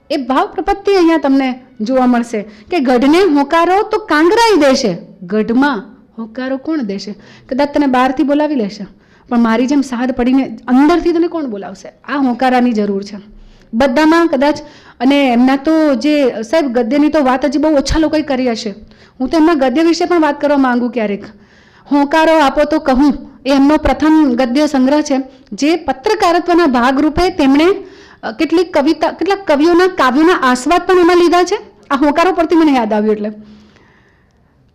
S1: એ ભાવ પ્રપત્તિ અહીંયા તમને જોવા મળશે કે ગઢને હોંકારો તો કાંગરાઈ દેશે, ગઢમાં હોંકારો કોણ દેશે? કદાચ તને બહારથી બોલાવી લેશે, પણ મારી જેમ સાદ પડીને અંદરથી તને કોણ બોલાવશે? આ હોંકારાની જરૂર છે બધામાં કદાચ. અને એમના તો જે સાહેબ ગદ્યની તો વાત હજી બહુ ઓછા લોકોએ કરી હશે. હું તો એમના ગદ્ય વિશે પણ વાત કરવા માંગુ ક્યારેક. હોંકારો આપો તો કહું એ એમનો પ્રથમ ગદ્ય સંગ્રહ છે, જે પત્રકારત્વના ભાગરૂપે તેમણે કેટલાક કવિઓના કાવ્યોના આસ્વાદ પણ એમાં લીધા છે. આ હોંકારો પરથી મને યાદ આવ્યું એટલે.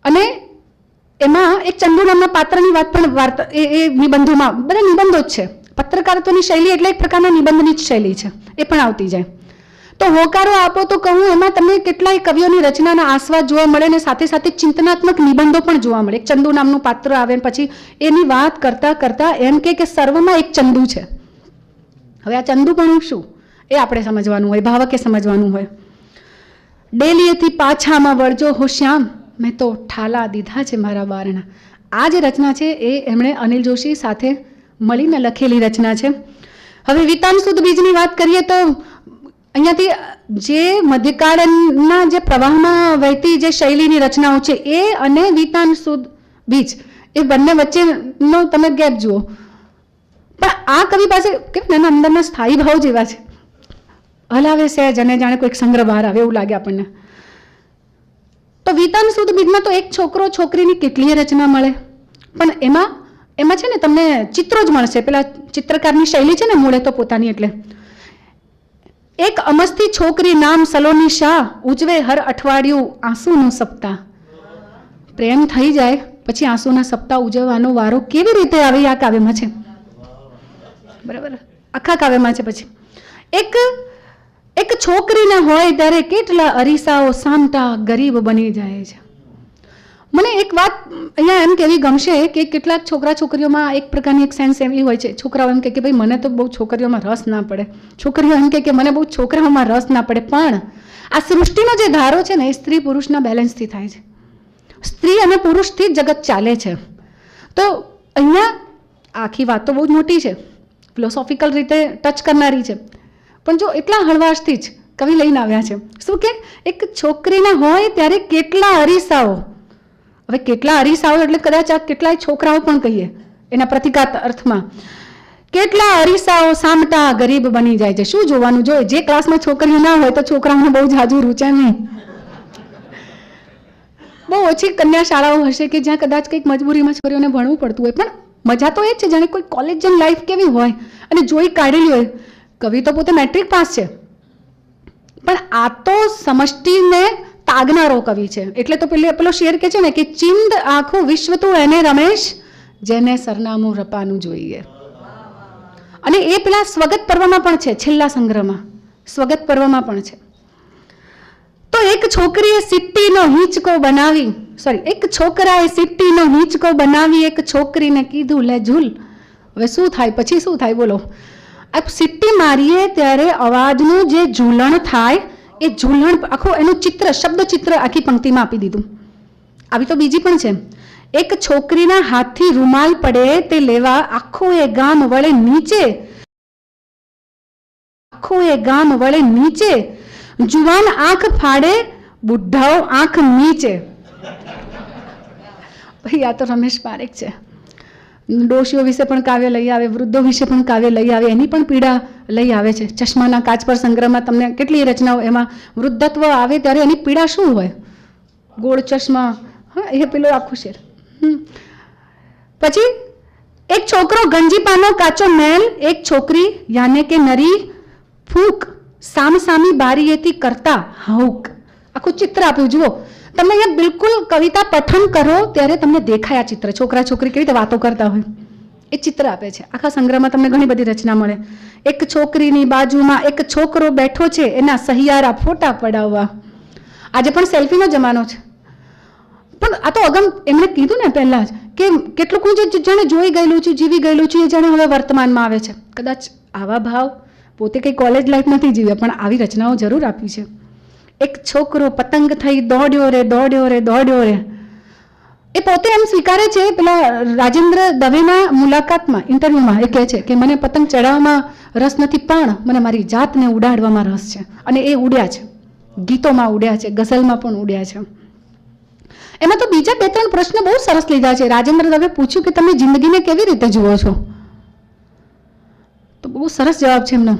S1: અને એમાં એક ચંદુ નામના પાત્રની વાત પણ વાર્તા એ નિબંધોમાં, બધા નિબંધો જ છે. પત્રકારત્વની શૈલી એટલે એક પ્રકારના નિબંધની જ શૈલી છે, એ પણ આવતી જાય. તો હોંકારો આપો તો કહું એમાં તમને કેટલાય કવિઓની રચનાના આસ્વાદ જોવા મળે અને સાથે સાથે ચિંતનાત્મક નિબંધો પણ જોવા મળે. એક ચંદુ નામનું પાત્ર આવે પછી એની વાત કરતા કરતા એમ કે સર્વમાં એક ચંદુ છે. હવે આ ચંદુ પણ શું એ આપણે સમજવાનું હોય, ભાવકે સમજવાનું હોય. ડેલીએથી પાછામાં વળજો હો શ્યામ, મેં તો ઠાલા દીધા છે મારા બારણા. આ જે રચના છે એ એમણે અનિલ જોશી સાથે મળીને લખેલી રચના છે. હવે વિતાન સુદ બીજની વાત કરીએ તો અહીંયાથી જે મધ્યકાળના જે પ્રવાહમાં વહેતી જે શૈલીની રચનાઓ છે એ અને વિતાન સુદ બીજ એ બંને વચ્ચેનો તમે ગેપ જુઓ. પણ આ કવિ પાસે કેમ એના અંદરના સ્થાયી ભાવ જેવા છે, હલાવે સહેજ અને જાણે કોઈક સંગ્રહ બહાર આવે એવું લાગે આપણને. તો વિતાન સુદ બીજમાં તો એક છોકરો છોકરીની કેટલીય રચના મળે, પણ એમાં છે ને તમને ચિત્રો જ મળશે. પેલા ચિત્રકારની શૈલી છે ને મૂળે તો પોતાની. એટલે એક અમસ્તી છોકરી નામ સલોની શાહ, ઉજવે હર અઠવાડિયું આંસુનો સપ્તાહ. પ્રેમ થઈ જાય પછી આંસુના સપ્તાહ ઉજવવાનો વારો કેવી રીતે આવે આ કાવ્યમાં છે, બરાબર, આખા કાવ્યમાં છે. પછી એક છોકરીને હોય ત્યારે કેટલા અરીસાઓ સામટા ગરીબ બની જાય છે. મને એક વાત અહીંયા એમ કહેવી ગમશે કે કેટલાક છોકરા છોકરીઓમાં એક પ્રકારની એક સેન્સ એવી હોય છે. છોકરાઓ એમ કે ભાઈ મને તો બહુ છોકરીઓમાં રસ ના પડે, છોકરીઓ એમ કે મને બહુ છોકરાઓમાં રસ ના પડે. પણ આ સૃષ્ટિનો જે ધારો છે ને એ સ્ત્રી પુરુષના બેલેન્સથી થાય છે. સ્ત્રી અને પુરુષથી જ જગત ચાલે છે. તો અહીંયા આખી વાત તો બહુ જ મોટી છે, ફિલોસોફિકલ રીતે ટચ કરનારી છે, પણ જો એટલા હળવાશથી જ કવિ લઈને આવ્યા છે. શું કે એક છોકરીના હોય ત્યારે કેટલા અરીસાઓ. હવે કેટલા અરીસાઓ એટલે કદાચ આ કેટલાય છોકરાઓ પણ કહીએ એના પ્રતિકાત અર્થમાં. કેટલા અરીસાઓ સામટા ગરીબ બની જાય છે. શું જોવાનું જોઈએ? જે ક્લાસમાં છોકરીઓ ના હોય તો છોકરાઓને બહુ જાજુ રૂચે નહીં. બહુ ઓછી કન્યા શાળાઓ હશે કે જ્યાં કદાચ કંઈક મજબૂરીમાં છોકરીઓને ભણવું પડતું હોય, પણ મજા તો એ જ છે જાણે કોઈ કોલેજની લાઈફ કેવી હોય અને જોઈ કાઢેલી હોય. કવિ તો પોતે મેટ્રિક પાસ છે, પણ આ તો સમષ્ટિને તાગનારો કવિ છે. એટલે તો પેલો શેર કે છે ને કે ચિંદ આખું વિશ્વ તું એને રમેશ, જેને સરનામું રપાનું જોઈએ. અને એ પેલા સ્વગત પર્વમાં પણ છે, છેલ્લા સંગ્રહમાં સ્વગત પર્વમાં પણ છે. તો એક છોકરીએ સિટ્ટીનો હિંચકો બનાવી, એક છોકરાએ સિટ્ટીનો હિંચકો બનાવી એક છોકરીને કીધું લે ઝૂલ. હવે શું થાય પછી શું થાય બોલો? આ સિટ્ટી મારીએ ત્યારે અવાજનું જે ઝૂલણ થાય એ ઝૂલણ આખું એનું ચિત્ર, શબ્દ ચિત્ર આખી પંક્તિમાં આપી દીધું. આવી તો બીજી પણ છે. એક છોકરીના હાથથી રૂમાલ પડે તે લેવા આખું એ ગામ વળે નીચે, આખું એ ગામ વળે નીચે, જુવાન આંખ ફાડે બુઢાઓ આંખ નીચે. ભાઈ આ તો રમેશ પારેખ છે. ડોશીઓ વિશે પણ કાવ્ય લઈ આવે, વૃદ્ધો વિશે પણ કાવ્ય લઈ આવે, એની પણ પીડા લઈ આવે છે. ચશ્માના કાચ પર સંગ્રહમાં તમને કેટલી રચનાઓ, એમાં વૃદ્ધત્વ આવે ત્યારે એની પીડા શું હોય? ગોળ ચશ્મા, હા, એ પેલો આખું શેર. પછી એક છોકરો ગંજીપાનો કાચો મેલ, એક છોકરી યાને કે નરી ફૂંક, સામ સામી બારીએથી કરતા હાઉક. આખું ચિત્ર આપ્યું. જુઓ તમે અહીંયા બિલકુલ કવિતા પઠન કરો ત્યારે તમને દેખાય આ ચિત્ર. છોકરા છોકરી કેવી રીતે વાતો કરતા હોય એ ચિત્ર આપે છે. આખા સંગ્રહમાં તમને ઘણી બધી રચના મળે. એક છોકરીની બાજુમાં એક છોકરો બેઠો છે, એના સહિયારા ફોટા પડાવવા. આજે પણ સેલ્ફીનો જમાનો છે, પણ આ તો અગમ એમણે કીધું ને પહેલા જ કે કેટલુંક હું જાણે જોઈ ગયેલું છું, જીવી ગયેલું છું, એ જાણે હવે વર્તમાનમાં આવે છે. કદાચ આવા ભાવ પોતે કંઈ કોલેજ લાઈફ નથી જીવ્યા, પણ આવી રચનાઓ જરૂર આપી છે. એક છોકરો પતંગ થઈ દોડ્યો રે દોડ્યો રે દોડ્યો રે. એ પોતે એમ સ્વીકારે છે, પેલા રાજેન્દ્ર દવેના મુલાકાતમાં ઇન્ટરવ્યુમાં એ કહે છે કે મને પતંગ ચડાવવામાં રસ નથી, પણ મને મારી જાતને ઉડાડવામાં રસ છે. અને એ ઉડ્યા છે, ગીતોમાં ઉડ્યા છે, ગઝલમાં પણ ઉડ્યા છે. એમાં તો બીજા 2-3 પ્રશ્ન બહુ સરસ લીધા છે. રાજેન્દ્ર દવે પૂછ્યું કે તમે જિંદગીને કેવી રીતે જુઓ છો? તો બહુ સરસ જવાબ છે એમનો.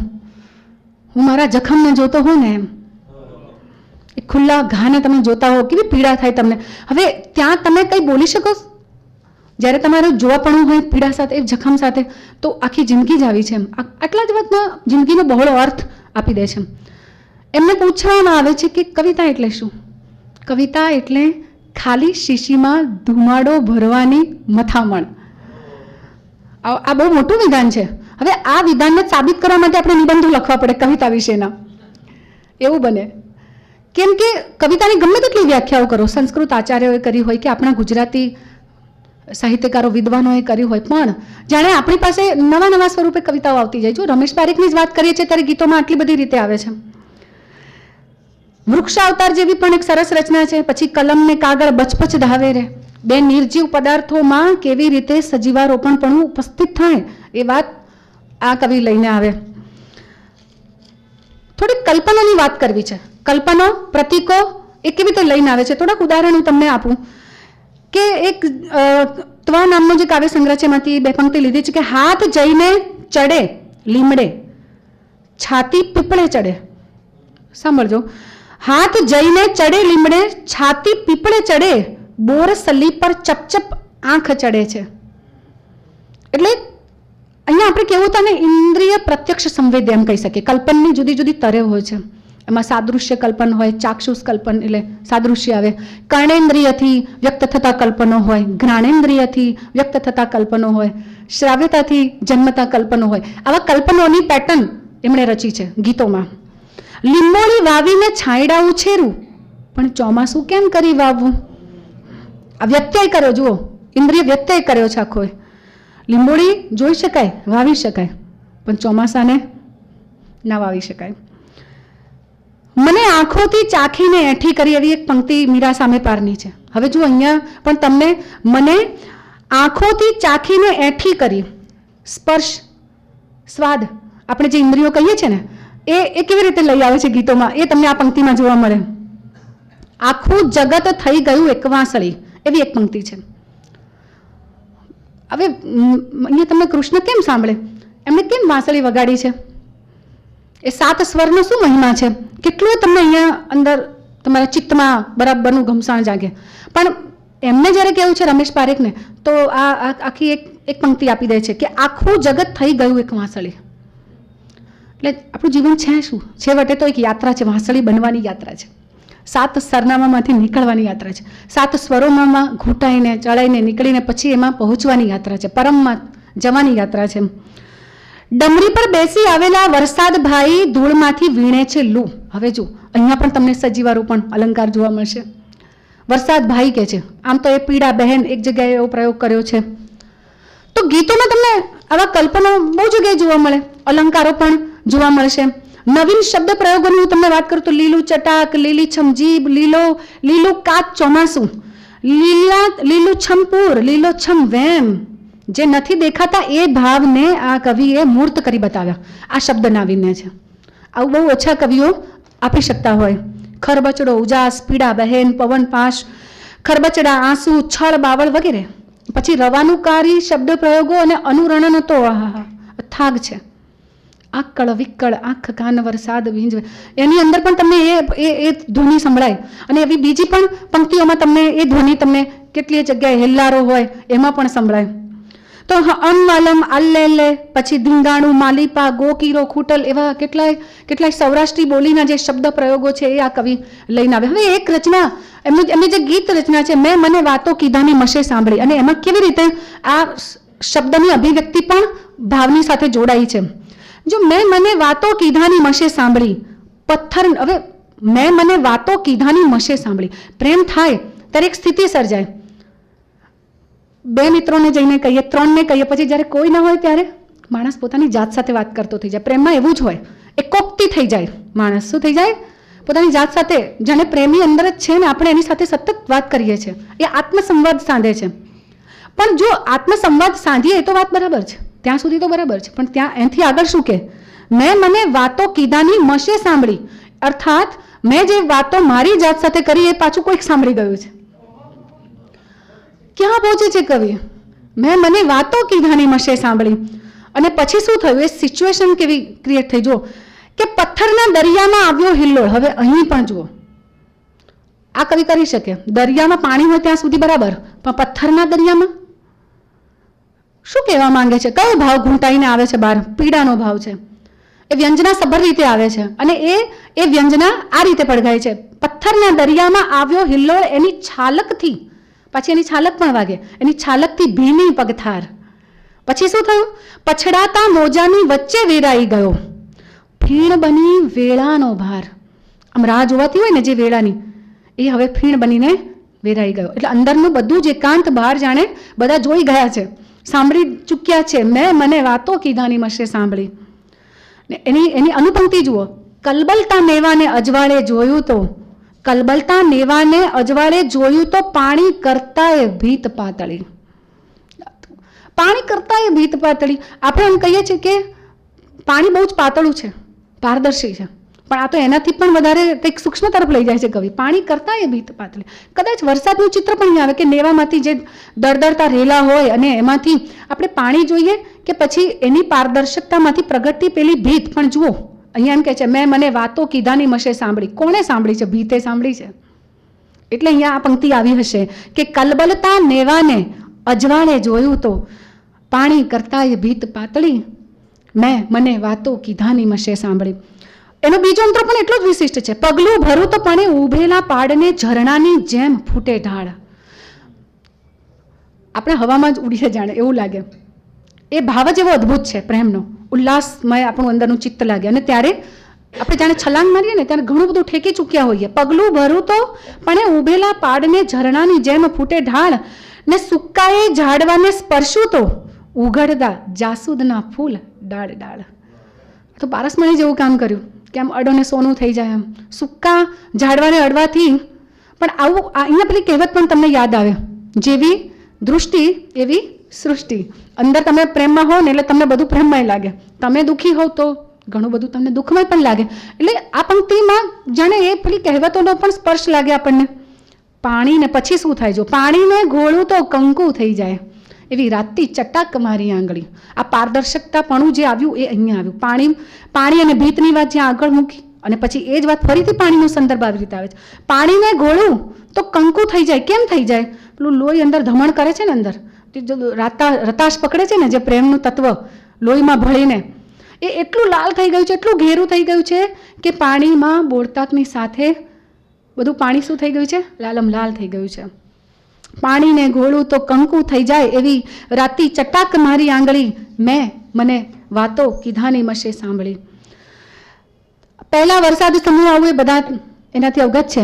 S1: હું મારા જખમને જોતો હોઉં ને એમ, એ ખુલ્લા ઘાને તમે જોતા હો, કેવી પીડા થાય તમને. હવે ત્યાં તમે કંઈ બોલી શકો? જ્યારે તમારે જોવાપણું હોય પીડા સાથે, એ જખમ સાથે, તો આખી જિંદગી જ આવી છે એમ. આટલા જ વાતમાં જિંદગીનો બહોળો અર્થ આપી દે છે. એમને પૂછવામાં આવે છે કે કવિતા એટલે શું? કવિતા એટલે ખાલી શીશીમાં ધુમાડો ભરવાની મથામણ. આ બહુ મોટું વિધાન છે. હવે આ વિધાનને સાબિત કરવા માટે આપણે નિબંધો લખવા પડે કવિતા વિશેના. એવું બને. કેમ કે કવિતાની ગમે તેટલી વ્યાખ્યાઓ કરો, સંસ્કૃત આચાર્યોએ કરી હોય કે આપણા ગુજરાતી સાહિત્યકારો વિદ્વાનોએ કરી હોય, પણ જાણે આપણી પાસે નવા નવા સ્વરૂપે કવિતાઓ આવતી જાય. જો રમેશ પારેખની જ વાત કરીએ છીએ ત્યારે ગીતોમાં આટલી બધી રીતે આવે છે. વૃક્ષ અવતાર જેવી પણ એક સરસ રચના છે. પછી કલમ ને કાગળ બચપચ ધાવે રે. 2 નિર્જીવ પદાર્થોમાં કેવી રીતે સજીવારોપણ પણ ઉપસ્થિત થાય એ વાત આ કવિ લઈને આવે. થોડીક કલ્પનાની વાત કરવી છે. કલ્પના, પ્રતીકો એ કેવી રીતે લઈને આવે છે? થોડાક ઉદાહરણ હું તમને આપું કે એક ત્વા નામનો જે કાવ્ય સંગ્રહ છે એમાંથી 2 પંક્તિ લીધી છે કે હાથ જઈને ચડે લીમડે, છાતી પીપળે ચડે. સાંભળજો. હાથ જઈને ચડે લીમડે, છાતી પીપળે ચડે, બોર સલી પર ચપચપ આંખ ચડે છે. એટલે અહીંયા આપણે કેવું હતા ને, ઇન્દ્રિય પ્રત્યક્ષ સંવેદ્ય એમ કહી શકીએ. કલ્પનની જુદી જુદી તરે હોય છે. એમાં સાદૃશ્ય કલ્પન હોય, ચાક્ષુષ કલ્પન એટલે સાદૃશ્ય આવે, કર્ણેન્દ્રિયથી વ્યક્ત થતા કલ્પનો હોય, ઘ્રાણેન્દ્રિયથી વ્યક્ત થતા કલ્પનો હોય, શ્રાવ્યતાથી જન્મતા કલ્પનો હોય. આવા કલ્પનોની પેટર્ન એમણે રચી છે ગીતોમાં. લીંબોળી વાવીને છાંયડા ઉછેરું, પણ ચોમાસું કેમ કરી વાવવું? આ વ્યત્યય કર્યો. જુઓ, ઇન્દ્રિય વ્યત્યય કર્યો છે આખો. લીંબોળી જોઈ શકાય, વાવી શકાય, પણ ચોમાસાને ના વાવી શકાય. મને આંખોથી ચાખીને એઠી કરી, એવી એક પંક્તિ મીરા સામે પારની છે. હવે જો અહીંયા પણ તમને મને આંખોથી ચાખીને એઠી કરી, સ્પર્શ, સ્વાદ, આપણે જે ઇન્દ્રિયો કહીએ છીએ ને, એ કેવી રીતે લઈ આવે છે ગીતોમાં, એ તમને આ પંક્તિમાં જોવા મળે. આખું જગત થઈ ગયું એકવાસળી, એવી એક પંક્તિ છે. હવે અહીંયા તમને કૃષ્ણ કેમ સાંભળે? એમને કેમ વાંસળી વગાડી છે? એ 7 સ્વરનો શું મહિમા છે? કેટલું તમને અહીંયા અંદર તમારા ચિત્તમાં બરાબરનું ઘમસાણ જાગે. પણ એમને જ્યારે કેવું છે રમેશ પારેખને, તો આ આખી એક પંક્તિ આપી દે છે કે આખું જગત થઈ ગયું એક વાંસળી. એટલે આપણું જીવન છે શું? છેવટે તો એક યાત્રા છે, વાંસળી બનવાની યાત્રા છે. 7 સરનામામાંથી નીકળવાની યાત્રા છે. 7 સ્વરોમાં ઘૂંટાઈને ચડાઈને નીકળીને પછી એમાં પહોંચવાની યાત્રા છે. પરમમાં જવાની યાત્રા છે. ડમરી પર બેસી આવેલા વરસાદ ભાઈ ધૂળમાંથી વીણે છે લૂ. હવે જો અહીંયા પણ તમને સજીવારૂપણ અલંકાર જોવા મળશે. વરસાદ ભાઈ કે છે, આમ તો એ પીડા બહેન એક જગ્યાએ એવો પ્રયોગ કર્યો છે. તો ગીતોમાં તમને આવા કલ્પનો બહુ જગ્યાએ જોવા મળે, અલંકારો પણ જોવા મળશે. નવીન શબ્દ પ્રયોગોની હું તમને વાત કરું તો લીલું ચટાક, લીલીછમ જીભ, લીલું કાચ ચોમાસું, લીલું છમપુર, લીલો છમ વેમ, જે નથી દેખાતા એ ભાવને આ કવિએ મૂર્ત કરી બતાવ્યા. આ શબ્દ નાવીન્ય છે. આવું બહુ ઓછા કવિઓ આપી શકતા હોય. ખરબચડો, ઉજાસ, પીડા, બહેન, પવન, પાશ, ખરબચડા, આંસુ, છળ, બાવળ વગેરે. પછી રવાનુકારી શબ્દ પ્રયોગો અને અનુરણન તો અથાગ છે. આકળ, વિકળ, આંખ, કાન, વરસાદ, વીંજ, એની અંદર પણ તમને એ ધ્વનિ સંભળાય. અને એવી બીજી પણ પંક્તિઓમાં તમને એ ધ્વનિ તમને કેટલી જગ્યાએ હેલ્લારો હોય એમાં પણ સંભળાય. તો અનવાલમ, આલ્લેલે, પછી ધીંગાણું, માલિપા, ગોકીરો, ખૂટલ, એવા કેટલાય સૌરાષ્ટ્રી બોલીના જે શબ્દ પ્રયોગો છે એ આ કવિ લઈને આવે. હવે એક રચના એમની જે ગીત રચના છે, મેં મને વાતો કીધાની મશે સાંભળી, અને એમાં કેવી રીતે આ શબ્દની અભિવ્યક્તિ પણ ભાવની સાથે જોડાઈ છે. જો મેં મને વાતો કીધાની મશે સાંભળી, પથ્થર, હવે મેં મને વાતો કીધાની મશે સાંભળી, પ્રેમ થાય ત્યારે એક સ્થિતિ સર્જાય. બે મિત્રોને જઈને કહીએ, 3ને કહીએ, પછી જ્યારે કોઈ ના હોય ત્યારે માણસ પોતાની જાત સાથે વાત કરતો થઈ જાય. પ્રેમમાં એવું જ હોય, એકોક્તિ થઈ જાય. માણસ શું થઈ જાય? પોતાની જાત સાથે, જાણે પ્રેમી અંદર જ છે ને આપણે એની સાથે સતત વાત કરીએ છીએ. એ આત્મસંવાદ સાંધે છે. પણ જો આત્મસંવાદ સાંધીએ તો વાત બરાબર છે, ત્યાં સુધી તો બરાબર છે. પણ ત્યાં એનાથી આગળ શું કે, મેં મને વાતો કીધાની મશે સાંભળી, અર્થાત મેં જે વાતો મારી જાત સાથે કરી એ પાછું કોઈક સાંભળી ગયું છે. ક્યાં પહોંચે છે કવિ? મેં મને વાતો કીધાની મશે સાંભળી. અને પછી શું થયું? એ સિચ્યુએશન કેવી ક્રિએટ થઈ જો, કે પથ્થરના દરિયામાં આવ્યો હિલ્લોળ. હવે અહીં પણ જુઓ, આ કવિ કરી શકે. દરિયામાં પાણી હોય ત્યાં સુધી બરાબર, પણ પથ્થરના દરિયામાં શું કહેવા માંગે છે? કયો ભાવ ઘૂંટાઈને આવે છે બહાર? પીડાનો ભાવ છે. એ વ્યંજના સભર રીતે આવે છે, અને એ વ્યંજના આ રીતે પડઘાય છે. પથ્થરના દરિયામાં આવ્યો હિલ્લોળ, એની છાલકથી, પછી એની છાલક પણ વાગે, એની છાલકથી ભીની પગથાર. પછી શું થયું? પછડાતા મોજાની વચ્ચે વેરાઈ ગયો, ફીણ બની વેળાનો ભાર. આમ રાહ જોવાતી હોય ને જે વેળાની, એ હવે ફીણ બનીને વેરાઈ ગયો. એટલે અંદરનું બધું જ એકાંત બહાર જાણે બધા જોઈ ગયા છે, સાંભળી ચૂક્યા છે. મેં મને વાતો કીધાની મશે સાંભળી. એની અનુપંક્તિ જુઓ, કલબલતા નેવાને અજવાળે જોયું તો, કલબલતા નેવાને અજવાળે જોયું તો પાણી કરતાએ ભીત પાતળી. પાણી કરતાએ ભીત પાતળી. આપણે એમ કહીએ છીએ કે પાણી બહુ જ પાતળું છે, પારદર્શી છે, પણ આ તો એનાથી પણ વધારે કંઈક સૂક્ષ્મ તરફ લઈ જાય છે કવિ. પાણી કરતાએ ભીત પાતળી. કદાચ વરસાદનું ચિત્ર પણ અહીં આવે કે નેવામાંથી જે દળદળતા રેલા હોય અને એમાંથી આપણે પાણી જોઈએ, કે પછી એની પારદર્શકતામાંથી પ્રગટતી પેલી ભીત. પણ જુઓ અહીંયા એમ કહે છે, મેં મને વાતો કીધાની મશે સાંભળી. કોણે સાંભળી છે? ભીતે સાંભળી છે. એટલે અહીંયા આ પંક્તિ આવી હશે કે કલબલતા નેવાને અજવાળે જોયું તો પાણી કરતાએ ભીત પાતળી, મેં મને વાતો કીધાની મશે સાંભળી. એનો બીજો અંતરો પણ એટલો જ વિશિષ્ટ છે. પગલું ભરું તો પણ ઉભેલા પાડને ઝરણાની જેમ ફૂટે ઢાળ. આપણે હવામાં જ ઉડીએ જાણે એવું લાગે. એ ભાવ જ એવો અદ્ભુત છે પ્રેમનો, ઉલ્લાસમય આપણું અંદરનું ચિત્ત લાગે. અને ત્યારે આપણે જાણે છલાંગ મારીએ ને ત્યારે ઘણું બધું ઠેકી ચૂક્યા હોઈએ. પગલું ભરું તો પણ ઉભેલા પાડને ઝરણાની જેમ ફૂટે ઢાળ, ને સુકાએ ઝાડવાને સ્પર્શું તો ઉઘડતા જાસૂદના ફૂલ ડાળ ડાળ. તો પારસમણી જેવું કામ કર્યું કે આમ અડોને સોનું થઈ જાય. આમ સૂકા ઝાડવાને અડવાથી પણ આવું અહીંયા પેલી કહેવત પણ તમને યાદ આવે, જેવી દૃષ્ટિ એવી સૃષ્ટિ. અંદર તમે પ્રેમમાં હો ને એટલે તમને બધું પ્રેમમય લાગે, તમે દુઃખી હોવ તો ઘણું બધું તમને દુઃખમય પણ લાગે. એટલે આ પંક્તિમાં જાણે એ પેલી કહેવતોનો પણ સ્પર્શ લાગે આપણને. પાણીને પછી શું થાય? જો પાણીને ઘોળું તો કંકુ થઈ જાય, એવી રાતી ચટાક મારી આંગળી. આ પારદર્શકતાપણું જે આવ્યું એ અહીંયા આવ્યું. પાણી અને ભીતની વાત જ્યાં આગળ મૂકી, અને પછી એ જ વાત ફરીથી પાણીનો સંદર્ભ આવી રીતે આવે છે. પાણીને ઘોળું તો કંકુ થઈ જાય. કેમ થઈ જાય? પેલું લોહી અંદર ધમણ કરે છે ને, અંદર રતાશ પકડે છે ને જે પ્રેમનું તત્વ લોહીમાં ભળીને, એ એટલું લાલ થઈ ગયું છે, એટલું ઘેરું થઈ ગયું છે કે પાણીમાં બોળતાકની સાથે બધું પાણી શું થઈ ગયું છે? લાલમ લાલ થઈ ગયું છે. પાણીને ઘોળું તો કંકુ થઈ જાય, એવી રાતી ચટાક મારી આંગળી, મેં મને વાતો કીધાની મશે સાંભળી. પહેલા વરસાદ સમૂહ આવું એ બધા એનાથી અવગત છે.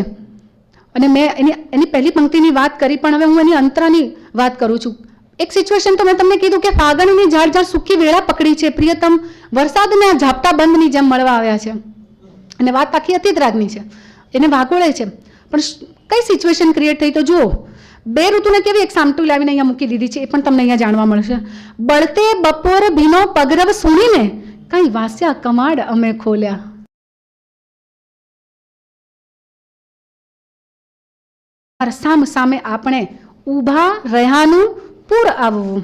S1: અને મેં એની પહેલી પંક્તિની વાત કરી, પણ હવે હું એની અંતરાની વાત કરું છું. એક સિચ્યુએશન તો મેં તમને કીધું કે ફાગણની ઝાડ ઝાડ સૂકી વેળા પકડી છે, પ્રિયતમ વરસાદના ઝાપટા બંધની જેમ મળવા આવ્યા છે. અને વાત આખી અતીત રાગની છે, એને વાગોળે છે. પણ કઈ સિચ્યુએશન ક્રિએટ થઈ તો જુઓ. બે ઋતુને કેવી એક સામટું લાવીને અહીંયા મૂકી દીધી છે, એ પણ તમને અહીંયા જાણવા મળશે. બળતે બપોર ભીનો પગરવ સુણીને કઈ વાસ્યા કમાડ અમે ખોલ્યા. સામ સામે આપણે ઊભા રહ્યાનું પૂર આવવું.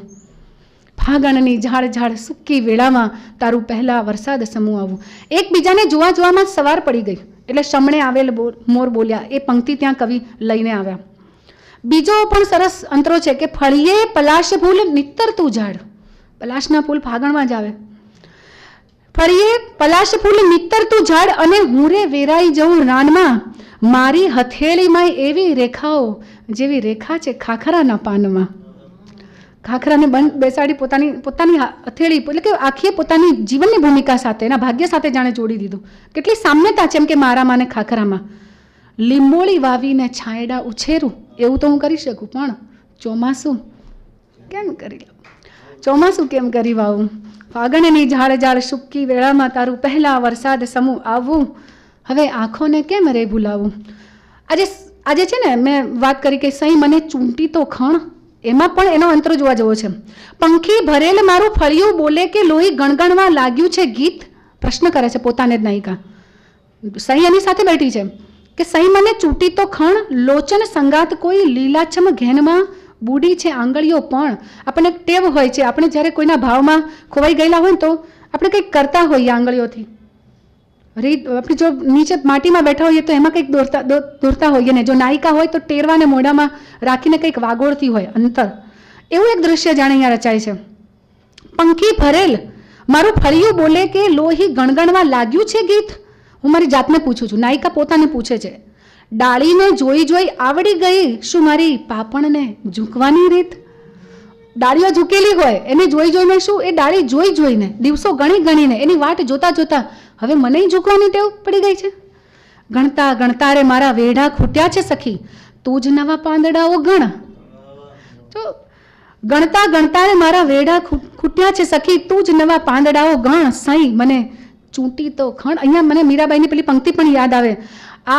S1: ફાગણની ઝાડ ઝાડ સૂકી વેળામાં તારું પહેલા વરસાદ સમૂહ આવવું. એકબીજાને જોવા જોવામાં સવાર પડી ગઈ એટલે શમણે આવેલ મોર બોલ્યા. એ પંક્તિ ત્યાં કવિ લઈને આવ્યા. બીજો પણ સરસ અંતરો છે કે ફળીએ પલાશ ફૂલ નિતરતું ઝાડ. પલાશના ફૂલ ફાગણમાં જ આવે. ફળીએ પલાશ ફૂલ નિતરતું ઝાડ અને હું રે વેરાઈ જવું રાનમાં. મારી હથેળીમાં એવી રેખાઓ જેવી રેખા છે ખાખરાના પાનમાં. ખાખરાને બંધ બેસાડી પોતાની હથેળી એટલે કે આખી પોતાની જીવનની ભૂમિકા સાથે એના ભાગ્ય સાથે જાણે જોડી દીધું. કેટલી સામ્યતા છે એમ કે મારામાં ને ખાખરામાં. લીંબોળી વાવીને છાંયડા ઉછેરું એવું તો હું કરી શકું, પણ ચોમાસું કેમ કરી લઉં? ચોમાસું કેમ કરી વાવું? ફાગણની ઝાડ ઝાડ સૂકી વેળામાં તારું પહેલા વરસાદ સમૂહ આવવું. હવે આંખોને કેમ રે ભૂલાવું? આજે છે ને મેં વાત કરી કે સહી મને ચૂંટી તો ખણ, એમાં પણ એનો અંતરો જોવા જેવો છે. પંખી ભરેલ મારું ફળિયું બોલે કે લોહી ગણગણવા લાગ્યું છે ગીત. પ્રશ્ન કરે છે પોતાને જ નાયિકા. સહી એની સાથે બેઠી છે કે સહી મને ચૂંટી તો ખણ, લોચન સંગાત કોઈ લીલાછમ ઘેનમાં બુડી છે આંગળીઓ. પણ આપણને ટેવ હોય છે, આપણે જ્યારે કોઈના ભાવમાં ખોવાઈ ગયેલા હોય તો આપણે કંઈક કરતા હોઈએ આંગળીઓથી. આપણે જો નીચે માટીમાં બેઠા હોઈએ તો એમાં કંઈક દોરતા હોઈએ ને. જો નાયિકા હોય તો ટેરવાને મોઢામાં રાખીને કંઈક વાગોળતી હોય અંતર. એવું એક દૃશ્ય જાણે અહીંયા રચાય છે. પંખી ભરેલ મારું ફળિયું બોલે કે લોહી ગણગણવા લાગ્યું છે ગીત. હું મારી જાતને પૂછું છું, નાયિકા પોતાને પૂછે છે. ડાળીને જોઈ જોઈ આવડી ગઈ શું મારી પાપણને ઝૂકવાની રીત? ડાળીઓ ઝૂકેલી હોય એને જોઈ જોઈને શું એ ડાળી જોઈ જોઈને દિવસો ગણી ગણીને એની વાટ જોતા જોતા હવે મને ઝૂકવાની ટેવ પડી ગઈ છે. ગણતા ગણતા રે મારા વેઢા ખૂટ્યા છે સખી, તું જ નવા પાંદડાઓ ગણ. તો ગણતા ગણતા રે મારા વેઢા ખૂટ્યા છે સખી, તું જ નવા પાંદડાઓ ગણ. સહી મને ચૂંટી તો ખણ. અહીંયા મને મીરાબાઈની પેલી પંક્તિ પણ યાદ આવે.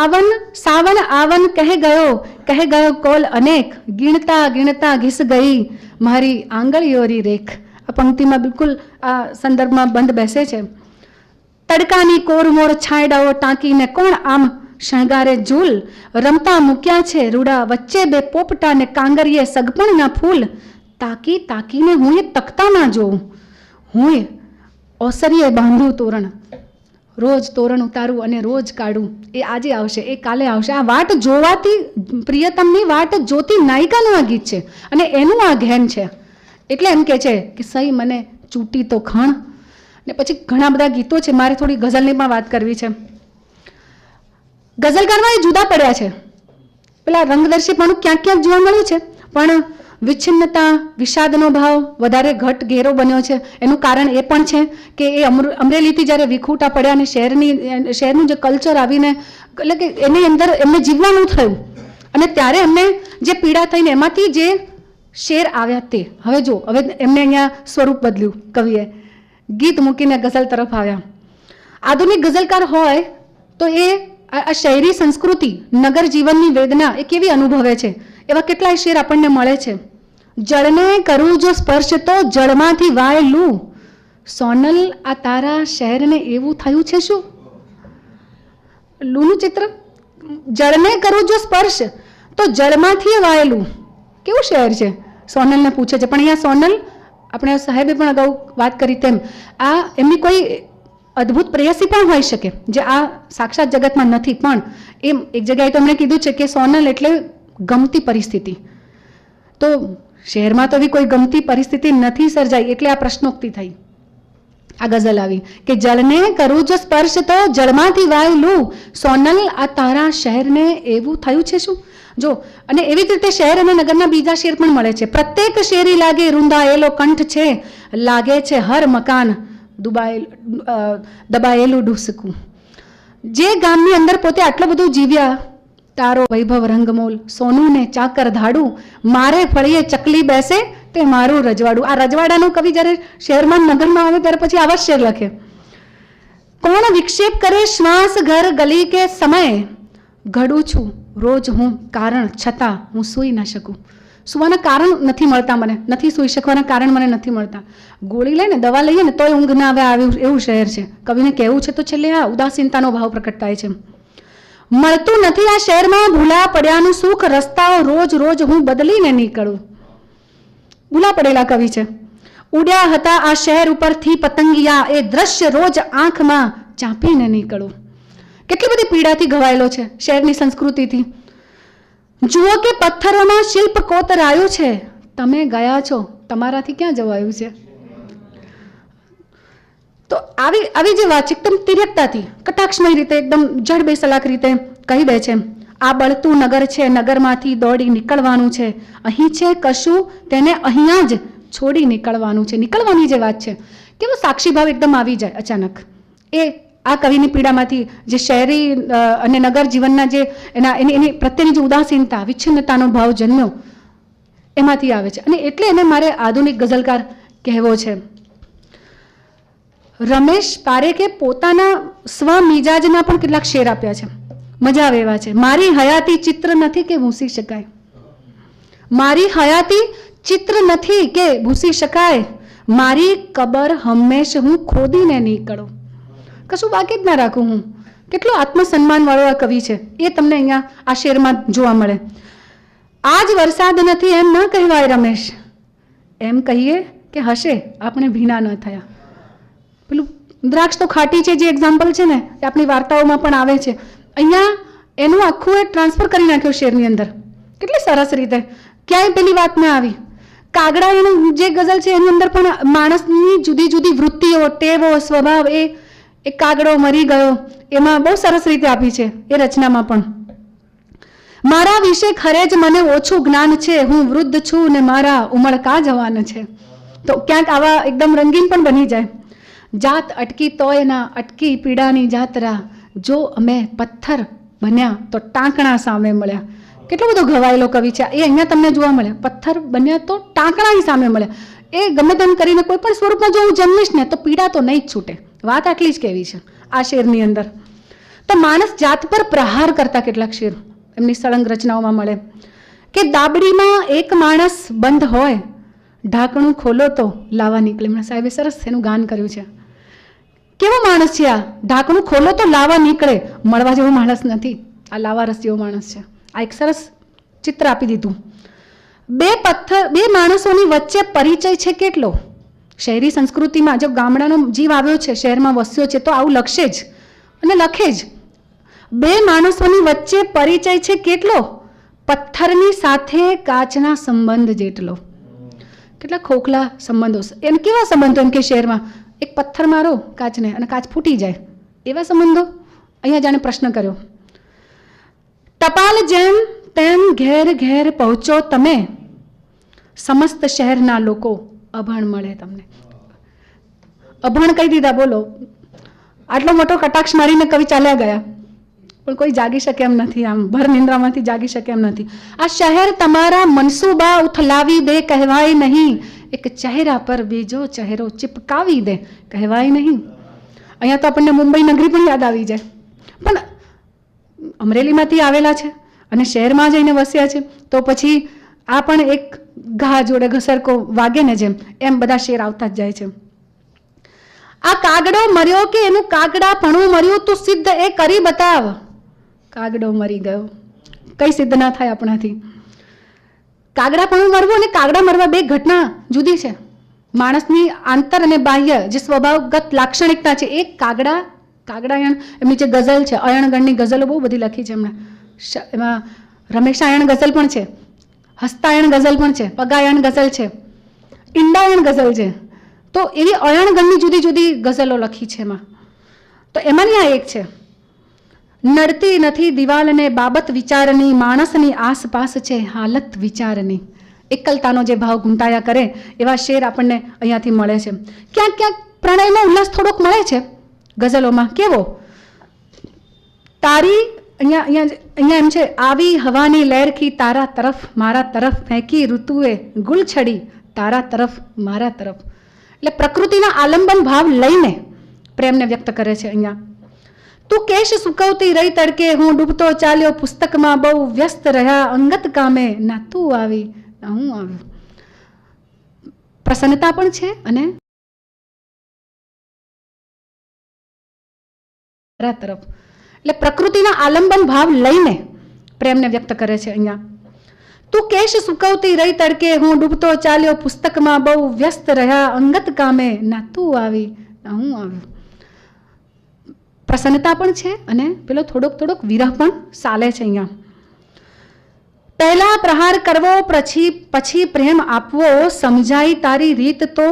S1: આવન સાવન આવન કહે ગયો કોલ અનેક, ગીણતા ગીણતા ઘીસ ગઈ મારી આંગળીઓરી રેખ. આ પંક્તિમાં બિલકુલ આ સંદર્ભમાં બંધ બેસે છે. તડકાની કોરમોર છાંયડાઓ ટાંકીને કોણ આમ શણગારે ઝૂલ, રમતા મૂક્યા છે રૂડા વચ્ચે બે પોપટા ને કાંગરીએ સગપણના ફૂલ. તાકી તાકીને હું એ તકતા ના જોઉં, હું ઓસરીએ બાંધું તોરણ. રોજ તોરણ ઉતારું અને રોજ કાઢું. એ આજે આવશે, એ કાલે આવશે. આ વાટ જોવાથી પ્રિયતમની વાટ જોતી નાયિકાનું આ ગીત છે અને એનું આ ઘેન છે. એટલે એમ કે છે કે સહી મને ચૂંટી તો ખણ. ને પછી ઘણા બધા ગીતો છે. મારે થોડી ગઝલની પણ વાત કરવી છે. ગઝલકારમાં એ જુદા પડ્યા છે. પેલા રંગદર્શીપણું ક્યાંક ક્યાંક જોવા મળ્યું છે, પણ વિચ્છિન્નતા વિષાદનો ભાવ વધારે ઘટ ઘેરો બન્યો છે. એનું કારણ એ પણ છે કે એ અમરેલીથી જ્યારે વિખૂટા પડ્યા અને શહેરનું જે કલ્ચર આવીને એટલે કે એની અંદર એમને જીવવાનું થયું અને ત્યારે એમને જે પીડા થઈને એમાંથી જે શેર આવ્યા તે હવે એમને અહીંયા સ્વરૂપ બદલ્યું. કવિએ ગીત મૂકીને ગઝલ તરફ આવ્યા. આધુનિક ગઝલકાર હોય તો એ આ શહેરી સંસ્કૃતિ નગર જીવનની વેદના એ કેવી અનુભવે છે એવા કેટલાય શેર આપણને મળે છે. જળને કરું જો સ્પર્શ તો જળમાંથી વાય લૂ, સોનલ આ તારા શહેરને એવું થયું છે શું? લૂનું ચિત્ર. જળને કરું જો સ્પર્શ તો જળમાંથી વાયેલું. કેવું શહેર છે? સોનલને પૂછે છે. પણ અહીંયા સોનલ આપણે સાહેબે પણ અગાઉ વાત કરી તેમ આ એમની કોઈ અદ્ભુત પ્રેયસી પણ હોઈ શકે જે આ સાક્ષાત જગતમાં નથી. પણ એમ એક જગ્યાએ તો એમણે કીધું છે કે સોનલ એટલે ગમતી પરિસ્થિતિ. તો શહેરમાં તો એવી કોઈ ગમતી પરિસ્થિતિ નથી સર્જાઈ એટલે આ પ્રશ્નોક્તિ થઈ. આ ગઝલ આવી કે જળને કરું જો સ્પર્શ તો જળમાંથી વાયેલું, સોનલ આ તારા શહેરને એવું થયું છે શું? જો અને એવી જ રીતે શહેર અને નગરના બીજા શેર પણ મળે છે. પ્રત્યેક શેરી લાગે રૂંધાયેલો કંઠ છે, લાગે છે હર મકાન દબાયેલું ડૂસકું. જે ગામની અંદર પોતે આટલું બધું જીવ્યા, તારો વૈભવ રંગમોલ સોનું ને ચાકર ધાડું, મારે ફળીએ ચકલી બેસે તે મારું રજવાડું. આ રજવાડાનું કવિ જ્યારે શહેરમાં નગરમાં આવે ત્યારે પછી આવા શેર લખે. કોણ વિક્ષેપ કરે શ્વાસ ઘર ગલી કે સમય, ઘડું છું રોજ હું કારણ છતાં હું સૂઈ ન શકું. સુવાના કારણ નથી મળતા, મને નથી સૂઈ શકવાના કારણ મને નથી મળતા. ગોળી લઈને દવા લઈએ ને તોય ઊંઘ ના આવે એવું શહેર છે. કવિને કહેવું છે તો છેલ્લે આ ઉદાસીનતાનો ભાવ પ્રકટ થાય છે. મળતું નથી આ શહેરમાં ભૂલા પડ્યાનું સુખ, રસ્તાઓ રોજ રોજ હું બદલીને નીકળું. ભૂલા પડેલા કવિ છે. ઉડ્યા હતા આ શહેર ઉપરથી પતંગિયા, એ દ્રશ્ય રોજ આંખમાં ચાંપીને નીકળું. કેટલી બધી પીડાથી ઘવાયેલો છે શહેરની સંસ્કૃતિથી. જુઓ કે પથ્થરોમાં શિલ્પ કોતરાયું છે, તમે ગયા છો, તમારાથી ક્યાં જવાયું છે. તો આવી જે વાત છે એકદમ તિર્યકતાથી, કટાક્ષમય રીતે, એકદમ જડ બેસલાક રીતે કહી દે છે. આ બળતું નગર છે, નગરમાંથી દોડી નીકળવાનું છે, અહીં છે કશું તેને અહીંયા જ છોડી નીકળવાનું છે. નીકળવાની જે વાત છે, કેવો સાક્ષી ભાવ એકદમ આવી જાય અચાનક. એ આ કવિની પીડામાંથી જે શહેરી અને નગર જીવનના જે એની પ્રત્યેની જે ઉદાસીનતા, વિચ્છિન્નતાનો ભાવ જન્મ્યો, એમાંથી આવે છે. અને એટલે એને મારે આધુનિક ગઝલકાર કહેવો છે. રમેશ પારેખે પોતાના સ્વમિજાજના પણ કેટલાક શેર આપ્યા છે, મજા આવે એવા છે. મારી હયાતી ચિત્ર નથી કે ભૂંસી શકાય, મારી હયાતી ચિત્ર નથી કે ભૂંસી શકાય, મારી કબર હંમેશ હું ખોદીને નીકળું, કશું બાકી જ ના રાખું હું. કેટલો આત્મસન્માન વાળો આ કવિ છે, એ તમને અહીંયા આ શેરમાં જોવા મળે. આજ વરસાદ નથી એમ ન કહેવાય રમેશ, એમ કહીએ કે હશે આપણે ભીના ન થયા. પેલું દ્રાક્ષ તો ખાટી છે જે એક્ઝામ્પલ છે ને, એ આપણી વાર્તાઓમાં પણ આવે છે. અહીંયા એનું આખું એ ટ્રાન્સફર કરી નાખ્યો શેરની અંદર, કેટલી સરસ રીતે. ક્યાંય પેલી વાત ના આવી. કાગડા એનું જે ગઝલ છે એની અંદર પણ માણસની જુદી જુદી વૃત્તિઓ, ટેવો, સ્વભાવ, એ કાગડો મરી ગયો એમાં બહુ સરસ રીતે આપી છે એ રચનામાં પણ. મારા વિશે ખરે જ મને ઓછું જ્ઞાન છે, હું વૃદ્ધ છું ને મારા ઉમળકા જવાન છે. તો ક્યાંક આવા એકદમ રંગીન પણ બની જાય. જાત અટકી તોય ના અટકી પીડાની જાત્રા, જો અમે પથ્થર બન્યા તો ટાંકણા સામે મળ્યા. કેટલો બધો ઘવાયેલો કવિ છે એ અહીંયા તમને જોવા મળે. પથ્થર બન્યા તો ટાંકણા સામે મળ્યા. એ ગમે તેમ કરીને કોઈ પણ સ્વરૂપમાં જો હું જન્મીશ ને તો પીડા તો નહીં જ છૂટે. વાત આટલી જ કેવી છે આ શેરની અંદર. તો માણસ જાત પર પ્રહાર કરતા કેટલાક શેર એમની સળંગ રચનાઓમાં મળે કે દાબડીમાં એક માણસ બંધ હોય, ઢાંકણું ખોલો તો લાવા નીકળે. એમના સાહેબે સરસ એનું ગાન કર્યું છે. કેવો માણસ છે આ? ઢાંકણું ખોલો તો લાવા નીકળે. મળવા જેવો માણસ નથી આ, લાવા રસ જેવો માણસ છે. આ એક સરસ ચિત્ર આપી દીધું. બે માણસોની વચ્ચે પરિચય છે કેટલો. શહેરી સંસ્કૃતિમાં જો ગામડાનો જીવ આવ્યો છે, શહેરમાં વસ્યો છે, તો આવું લખશે જ અને લખે જ. બે માણસોની વચ્ચે પરિચય છે કેટલો, પથ્થરની સાથે કાચના સંબંધ જેટલો. કેટલા ખોખલા સંબંધો. એને કેવા સંબંધો એમ કે શહેરમાં એક પથ્થર મારો કાચને અને કાચ ફૂટી જાય એવા સંબંધો. અહીંયા જાણે પ્રશ્ન કર્યો. ટપાલ જેમ તેમ ઘેર ઘેર પહોંચો તમે, સમસ્ત શહેરના લોકો અભણ મળે તમને. અભણ કહી દીધા, બોલો. આટલો મોટો કટાક્ષ મારીને કવિ ચાલ્યા ગયા, પણ કોઈ જાગી શકે એમ નથી. આમ ભર નિંદ્રામાંથી જાગી શકે એમ નથી. આ શહેર તમારા મનસૂબા ઉથલાવી દે કહેવાય નહીં, એક ચહેરા પર બીજો ચહેરો ચિપકાવી દે કહેવાય નહીં. અહીંયા તો આપણને મુંબઈ નગરી પણ યાદ આવી જાય, પણ અમરેલીમાંથી આવેલા છે અને શહેરમાં જઈને વસ્યા છે, તો પછી આ પણ એક ઘા જોડે ઘસરકો વાગે ને જેમ એમ બધા શેર આવતા જ જાય છે. આ કાગડો મર્યો કે એનું કાગડાપણું મર્યું, તું સિદ્ધ એ કરી બતાવ. કાગડો મરી ગયો, કઈ સિદ્ધ ના થાય આપણાથી. કાગડાપણું મરવું અને કાગડા મરવા બે ઘટના જુદી છે. માણસની આંતર અને બાહ્ય જે સ્વભાવગત લાક્ષણિકતા છે, એક કાગડાયણ એમની જે ગઝલ છે, અયણગણની ગઝલો બહુ બધી લખી છે એમણે. એમાં રમેશાયણ ગઝલ પણ છે, હસ્તાયણ ગઝલ પણ છે, પગાયણ ગઝલ છે, ઈંડાયણ ગઝલ છે. તો એવી અયણગણની જુદી જુદી ગઝલો લખી છે એમાં. તો એમાંની આ એક છે. નડતી નથી દિવાલને બાબત વિચારની, માણસની આસપાસ છે હાલત વિચારની. એકલતાનો જે ભાવ ઘૂંટાયા કરે એવા શેર આપણને અહીંયાથી મળે છે. ક્યાંક ક્યાંક પ્રણયનો ઉલ્લાસ થોડોક મળે છે ગઝલોમાં. કેવો? તારી અહીંયા એમ છે, આવી હવાની લહેરખી તારા તરફ મારા તરફ, ફેંકી ઋતુએ ગુલછડી તારા તરફ મારા તરફ. એટલે પ્રકૃતિના આલંબન ભાવ લઈને પ્રેમને વ્યક્ત કરે છે અહીંયા. તું કેશ સુકવતી રહી તડકે, હું ડૂબતો ચાલ્યો પુસ્તકમાં, બહુ વ્યસ્ત રહ્યા અંગત કામે, ના તું આવી ના હું આવ્યો. પ્રસન્નતા પણ છે અને તરફ. એટલે પ્રકૃતિના આલંબન ભાવ લઈને પ્રેમને વ્યક્ત કરે છે અહીંયા. તું કેશ સુકવતી રહી તડકે, હું ડૂબતો ચાલ્યો પુસ્તકમાં, બહુ વ્યસ્ત રહ્યા અંગત કામે, ના તું આવી ના હું આવ્યો. પ્રસન્નતા પણ છે અને પેલો થોડોક વિરહ પણ ચાલે છે અહીંયા. પહેલા પ્રહાર કરવો પછી પ્રેમ આપવો, સમજાઈ તારી રીત તો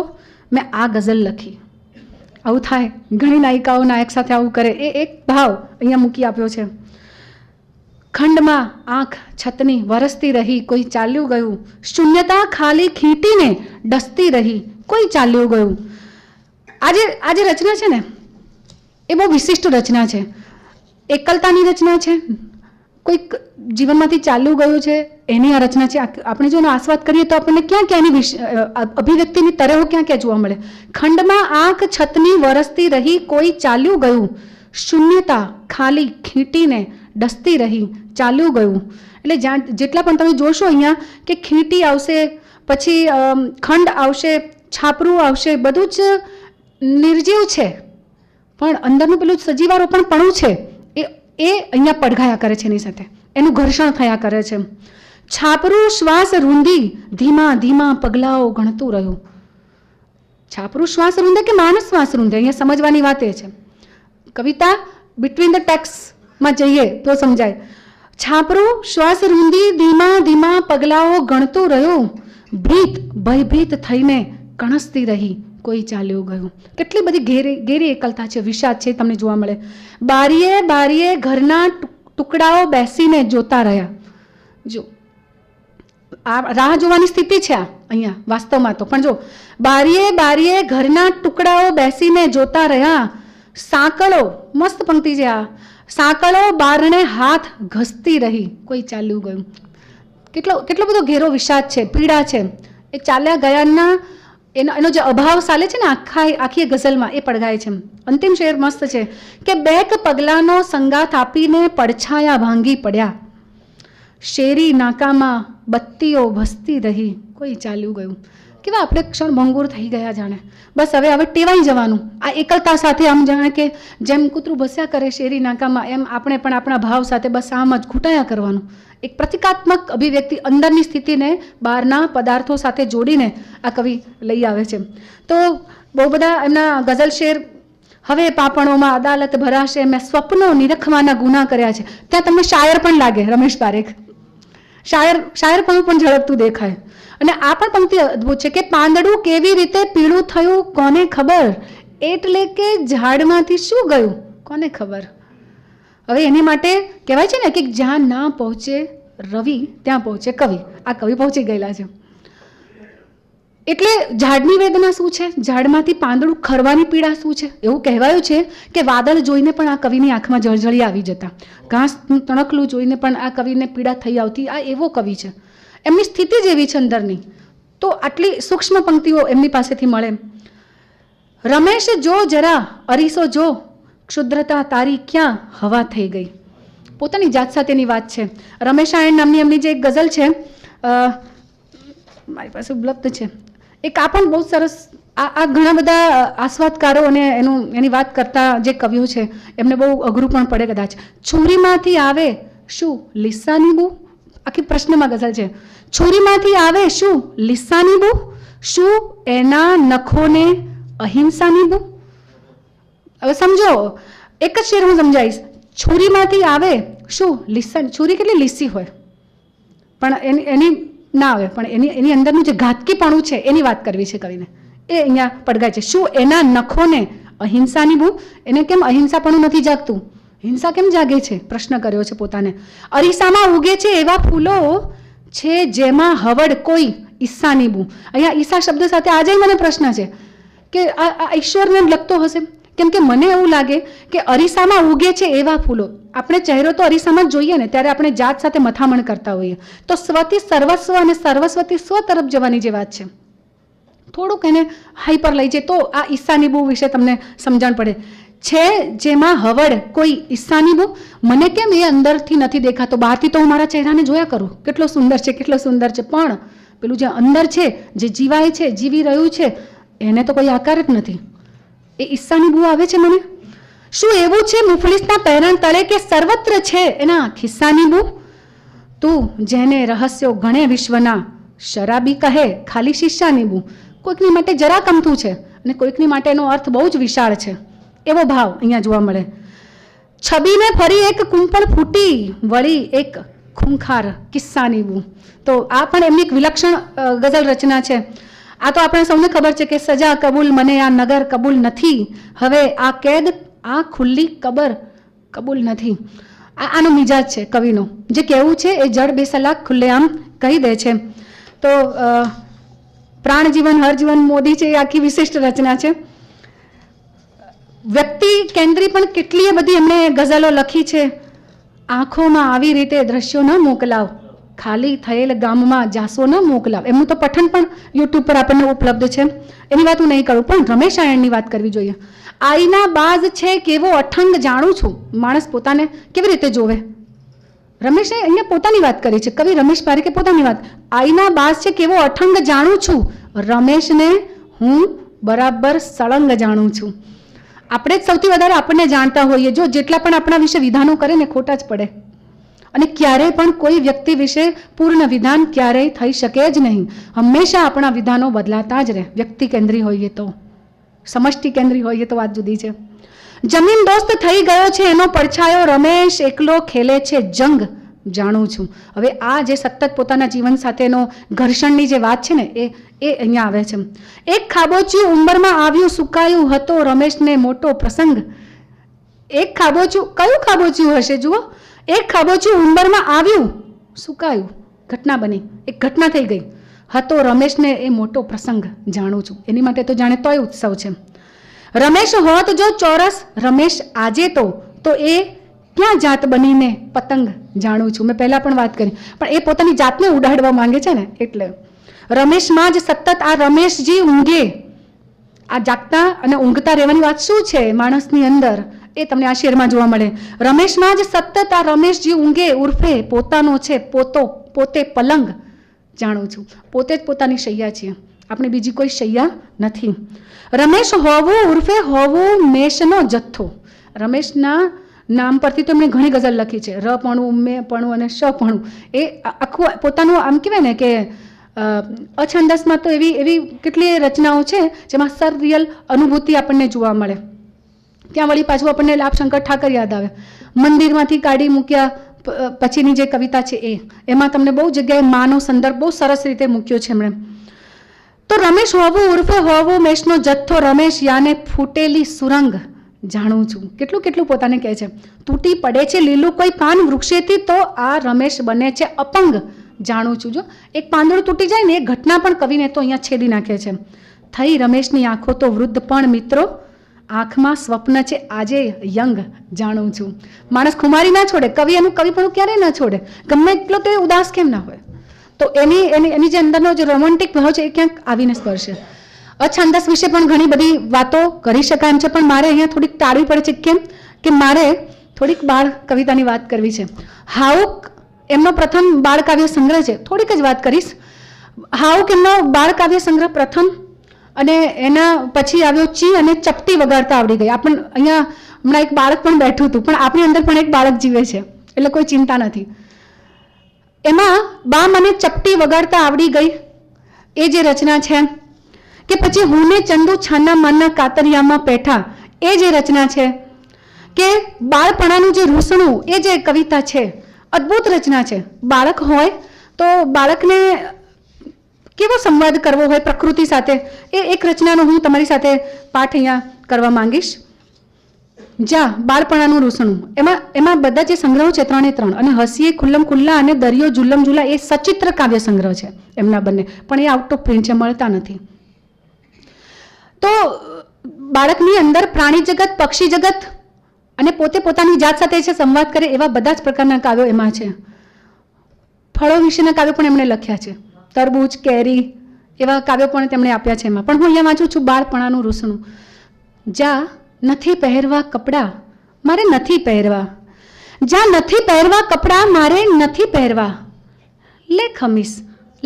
S1: મેં આ ગઝલ લખી. આવું થાય, ઘણી નાયિકાઓ નાયક સાથે આવું કરે. એ એક ભાવ અહીંયા મૂકી આપ્યો છે. ખંડમાં આંખ છતની વરસતી રહી, કોઈ ચાલ્યું ગયું. શૂન્યતા ખાલી ખીંટીને ડસતી રહી, કોઈ ચાલ્યું ગયું. આજે રચના છે ને એ બહુ વિશિષ્ટ રચના છે. એકલતાની રચના છે, કોઈક જીવનમાંથી ચાલ્યું ગયું છે એની આ રચના છે. આપણે જો એનો આસ્વાદ કરીએ તો આપણને ક્યાં એની અભિવ્યક્તિની તરેહો ક્યાં જોવા મળે. ખંડમાં આંખ છતની વરસતી રહી, કોઈ ચાલ્યું ગયું. શૂન્યતા ખાલી ખીંટીને ડસતી રહી, ચાલ્યું ગયું. એટલે જેટલા પણ તમે જોશો અહીંયા કે ખીંટી આવશે, પછી ખંડ આવશે, છાપરું આવશે, બધું જ નિર્જીવ છે પણ અંદરનું પેલું સજીવારોપણપણું છે એ અહીંયા પડઘાયા કરે છે. એની સાથે એનું ઘર્ષણ થયા કરે છે. છાપરું શ્વાસ રૂંધી ધીમા ધીમા પગલાઓ ગણતું રહ્યું. છાપરું શ્વાસ રૂંધે કે માનસ શ્વાસ રૂંધે, અહીંયા સમજવાની વાત એ છે. કવિતા બિટવીન ધ ટેક્સ્ટમાં જઈએ તો સમજાય. છાપરું શ્વાસ રૂંધી ધીમા ધીમા પગલાઓ ગણતું રહ્યું, ભીત ભયભીત થઈને કણસતી રહી, કોઈ ચાલ્યું ગયું. કેટલી બધી ઘેરી એકલતા છે, વિષાદ છે તમને જોવા મળે. બારીએ બારીએ ઘરના ટુકડાઓ બેસીને જોતા રહ્યા. જો આ રાહ જોવાની સ્થિતિ છે અહીંયા વાસ્તવમાં તો, પણ જો બારીએ બારીએ ઘરના ટુકડાઓ બેસીને જોતા રહ્યા. સાંકળો, મસ્ત પંક્તિ છે આ. સાંકળો બારણે હાથ ઘસતી રહી, કોઈ ચાલ્યું ગયું. કેટલો બધો ઘેરો વિષાદ છે, પીડા છે. એ ચાલ્યા ગયાના એનો જે અભાવ ચાલે છે ને આખી ગઝલમાં એ પડઘાય છે. અંતિમ શેર મસ્ત છે કે બેક પગલાનો સંગાથ આપીને પડછાયા ભાંગી પડ્યા. શેરી નાકામાં બત્તીઓ ભસતી રહી, કોઈ ચાલ્યું ગયું. કેવા આપણે ક્ષણ ભંગુર થઈ ગયા જાણે. બસ હવે ટેવાઈ જવાનું આ એકલતા સાથે. આમ જાણે કે જેમ કૂતરું ભસ્યા કરે શેરી નાકામાં, એમ આપણે પણ આપણા ભાવ સાથે બસ આમ જ ઘૂંટાયા કરવાનું. એક પ્રતિકાત્મક અભિવ્યક્તિ અંદરની સ્થિતિને બહારના પદાર્થો સાથે જોડીને આ કવિ લઈ આવે છે. તો બહુ બધા એમના ગઝલ શેર. હવે પાપણોમાં અદાલત ભરાશે, મેં સ્વપ્નો નિરખવાના ગુના કર્યા છે. ત્યાં તમને શાયર પણ લાગે, રમેશ પારેખ શાયરપણું પણ ઝડપતું દેખાય. અને આ પણ પંક્તિ અદ્ભુત છે કે પાંદડું કેવી રીતે પીળું થયું કોને ખબર, એટલે કે ઝાડમાંથી શું ગયું કોને ખબર. હવે એની માટે કહેવાય છે ને કે જ્યાં ના પહોંચે રવિ ત્યાં પહોંચે કવિ. આ કવિ પહોંચી ગયેલા છે. એટલે ઝાડની વેદના શું છે, ઝાડમાંથી પાંદડું ખરવાની પીડા શું છે. એવું કહેવાયું છે કે વાદળ જોઈને પણ આ કવિની આંખમાં જળજળી આવી જતા, ઘાસ તણકલું જોઈને પણ આ કવિને પીડા થઈ આવતી. આ એવો કવિ છે, એમની સ્થિતિ જ એવી છે અંદરની. તો આટલી સૂક્ષ્મ પંક્તિઓ એમની પાસેથી મળે. રમેશ જો જરા અરીસો જો, ક્ષુદ્રતા તારી ક્યાં હવા થઈ ગઈ. પોતાની જાત સાથેની વાત છે. રમેશાયણ નામની એમની જે એક ગઝલ છે, મારી પાસે ઉપલબ્ધ છે એક. આ પણ બહુ સરસ. આ ઘણા બધા આસ્વાદકારો અને એની વાત કરતા જે કવિઓ છે એમને બહુ અઘરું પણ પડે કદાચ. છુરીમાંથી આવે શું લીસાની બુ, આખી પ્રશ્નમાં ગઝલ છે. છુરીમાંથી આવે શું લીસાની બુ, શું એના નખોને અહિંસાની બુ. હવે સમજો, એક જ શેર હું સમજાવીશ. છુરીમાંથી આવે શું લીસા. છુરી કેટલી લીસી હોય પણ એની ના આવે, પણ એની અંદરનું જે ઘાતકીપણું છે એની વાત કરવી છે કવિને. એ અહીંયા પડઘાય છે. શું એના નખોને અહિંસાની બુ. એને કેમ અહિંસાપણું નથી જાગતું, હિંસા કેમ જાગે છે, પ્રશ્ન કર્યો છે પોતાને. અરીસામાં ઉગે છે એવા ફૂલો છે જેમાં હવડ કોઈ ઈચ્છાની બુ. અહીંયા ઈચ્છા શબ્દ સાથે આજે મને પ્રશ્ન છે કે આ ઈશ્વરને લગતો હશે. કેમ કે મને એવું લાગે કે અરીસામાં ઉગે છે એવા ફૂલો. આપણે ચહેરો તો અરીસામાં જ જોઈએ ને, ત્યારે આપણે જાત સાથે મથામણ કરતા હોઈએ. તો સ્વથી સર્વસ્વ અને સર્વસ્વથી સ્વ તરફ જવાની જે વાત છે, થોડુંક એને હાઈ પર લઈ જાય તો આ ઈચ્છાની બુ વિશે તમને સમજણ પડે. છે જેમાં હવડ કોઈ ઈચ્છાની બુ. મને કેમ એ અંદરથી નથી દેખાતો, બહારથી તો હું મારા ચહેરાને જોયા કરું, કેટલો સુંદર છે કેટલો સુંદર છે, પણ પેલું જે અંદર છે, જે જીવાય છે, જીવી રહ્યું છે, એને તો કોઈ આકાર જ નથી. એ ઈચ્છાની બુ આવે છે મને. શું એવું છે મુફલીસના પહેરણ તળે કે સર્વત્ર છે એના ખિસ્સાની બૂ? તું જેને રહસ્યો ગણે વિશ્વના, શરાબી કહે ખાલી શિષ્યાની બૂ. કોઈકની માટે જરા કમતું છે અને કોઈકની માટે એનો અર્થ બહુ જ વિશાળ છે. એવો ભાવ અહીંયા જોવા મળે. છબીને ફરી એક કુંપળ ફૂટી, વળી એક ખૂંખાર કિસ્સાની બૂ. તો આ પણ એમની એક વિલક્ષણ ગઝલ રચના છે. આ તો આપણે સૌને ખબર છે કે સજા કબૂલ મને આ નગર કબૂલ નથી, હવે આ કેદ આ ખુલ્લી કબર કબૂલ નથી. આનો મિજાજ છે કવિનો. જે કહેવું છે એ જડ બેસલાક ખુલ્લેઆમ કહી દે છે. તો પ્રાણજીવન હરજીવન મોદી છે એ આખી વિશિષ્ટ રચના છે. વ્યક્તિ કેન્દ્રી પણ કેટલીય બધી એમણે ગઝલો લખી છે. આંખોમાં આવી રીતે દ્રશ્યો ન મોકલાવ, ખાલી થયેલ ગામમાં જાસો ન મોકલાવ. એમનું તો પઠન પણ યુટ્યુબ પર આપણને ઉપલબ્ધ છે. એની વાત હું નહીં કરું, પણ રમેશ આયણની વાત કરવી જોઈએ. આઈના બાજ છે કેવો અઠંગ જાણું છું. માણસ પોતાને કેવી રીતે જોવે? રમેશે અહીંયા પોતાની વાત કરી છે. કવિ રમેશ પારેખે પોતાની વાત. આઈના બાજ છે કેવો અઠંગ જાણું છું, રમેશને હું બરાબર સળંગ જાણું છું. આપણે જ સૌથી વધારે આપણને જાણતા હોઈએ. જો જેટલા પણ આપણા વિશે વિધાનો કરે ને ખોટા જ પડે. અને ક્યારેય પણ કોઈ વ્યક્તિ વિશે પૂર્ણ વિધાન ક્યારેય થઈ શકે જ નહીં. હંમેશા આપણા વિધાનો બદલાતા જ રહે. વ્યક્તિ કેન્દ્રી હોઈએ તો, સમષ્ટિ કેન્દ્રી હોઈએ તો વાત જુદી છે. જમીન દોસ્ત થઈ ગયો છે એનો પડછાયો, રમેશ એકલો ખેલે છે જંગ જાણું છું. હવે આ જે સતત પોતાના જીવન સાથેનો ઘર્ષણની જે વાત છે ને એ અહીંયા આવે છે. એક ખાબોચિયું ઉંબરમાં આવ્યું સુકાયું હતો રમેશને મોટો પ્રસંગ. એક ખાબોચિયું, કયું ખાબોચિયું હશે જુઓ? એક ખાબોચિયું ઉંબરમાં આવ્યું સુકાયું, ઘટના બની, એક ઘટના થઈ ગઈ. હતો રમેશને એ મોટો પ્રસંગ જાણું છું. એની માટે તો જાણે તોય ઉત્સવ છે. રમેશ હોત જો ચોરસ, રમેશ આજે તો એ ક્યાં જાત બનીને પતંગ જાણું છું. મેં પહેલા પણ વાત કરી, પણ એ પોતાની જાતને ઉડાડવા માંગે છે ને એટલે. રમેશમાં જ સતત આ રમેશજી ઊંઘે. આ જાગતા અને ઊંઘતા રહેવાની વાત શું છે માણસની અંદર, એ તમને આ શેરમાં જોવા મળે. રમેશમાં જ સતત આ રમેશજી ઊંઘે ઉર્ફે પોતાનો છે પોતે પલંગ જાણું છું. પોતે જ પોતાની શૈયા છીએ, આપણે બીજી કોઈ શૈયા નથી. રમેશ હોવું ઉર્ફે હોવું મેષનો જથ્થો. રમેશના નામ પરથી તો એમણે ઘણી ગઝલ લખી છે. રપણું, મેપણું અને શપણું. એ આખું પોતાનું આમ કહેવાય ને કે અછંદસમાં તો એવી કેટલી રચનાઓ છે જેમાં સરરિયલ અનુભૂતિ આપણને જોવા મળે. ત્યાં વળી પાછું આપણને લાભશંકર ઠાકર યાદ આવે. મંદિરમાંથી કાઢી મૂક્યા પછીની જે કવિતા છે એમાં તમને બહુ જગ્યાએ માનો સંદર્ભ બહુ સરસ રીતે મૂક્યો છે એમણે. તો રમેશ હોવું ઉર્ફે હોવું મેષનો જથ્થો, રમેશ યાને ફૂટેલી સુરંગ જાણું છું. કેટલું પોતાને કહે છે. તૂટી પડે છે લીલું કોઈ પાન વૃક્ષેથી તો આ રમેશ બને છે અપંગ જાણું છું. જો એક પાંદડું તૂટી જાય ને એ ઘટના પણ કવિને તો અહીંયા છેદી નાખે છે. થઈ રમેશની આંખો તો વૃદ્ધ પણ મિત્રો, આંખમાં સ્વપ્ન છે આજે યંગ જાણું છું. માણસ ખુમારી ના છોડે, કવિ એનું કવિપણું ક્યારેય ના છોડે, ગમે એટલો તો એ ઉદાસ કેમ ના હોય. તો એની જે અંદરનો જે રોમેન્ટિક ભાવ છે એ ક્યાંક આવીને સ્પર્શે. અછંદસ વિશે પણ ઘણી બધી વાતો કરી શકાય એમ છે, પણ મારે અહીંયા થોડીક ટાળવી પડે છે. કેમ કે મારે થોડીક બાળ કવિતાની વાત કરવી છે. હાઉક એમનો પ્રથમ બાળ કાવ્ય સંગ્રહ છે, થોડીક જ વાત કરીશ. હાઉક એમનો બાળ કાવ્ય સંગ્રહ પ્રથમ, અને એના પછી આવ્યો ચી અને ચપટી વગાડતા આવડી ગઈ. આપણે અહીંયા હમણાં એક બાળક પણ બેઠું હતું, પણ આપણી અંદર પણ એક બાળક જીવે છે એટલે કોઈ ચિંતા નથી. એમાં બા મને ચપટી વગાડતા આવડી ગઈ એ જે રચના છે, કે પછી હું ને ચંદુ છાના માના કાતરિયામાં પેઠા એ જે રચના છે, કે બાળપણાનું જે રૂસણું એ જે કવિતા છે, અદ્ભુત રચના છે. બાળક હોય તો બાળકને કેવો સંવાદ કરવો હોય પ્રકૃતિ સાથે, એ એક રચનાનો હું તમારી સાથે પાઠ અહીંયા કરવા માંગીશ. જા બાળપણાનું રૂસણું, એમાં બધા જે સંગ્રહો છે 3 અને હસીએ ખુલ્લમ ખુલ્લા અને દરિયો ઝુલ્લમ ઝુલ્લા એ સચિત્ર કાવ્ય સંગ્રહ છે એમના બંને, પણ એ આઉટ ઓફ પ્રિન્ટ છે, મળતા નથી. તો બાળકની અંદર પ્રાણી જગત, પક્ષી જગત અને પોતે પોતાની જાત સાથે છે સંવાદ કરે એવા બધા જ પ્રકારના કાવ્યો એમાં છે. ફળો વિશેના કાવ્યો પણ એમણે લખ્યા છે, તરબૂચ, કેરી એવા કાવ્યો પણ તેમણે આપ્યા છે એમાં. પણ હું અહીંયા વાંચું છું બાળપણાનું રૂસણું. જા નથી પહેરવા કપડાં મારે નથી પહેરવા, જા નથી પહેરવા કપડાં મારે નથી પહેરવા, લે ખમીસ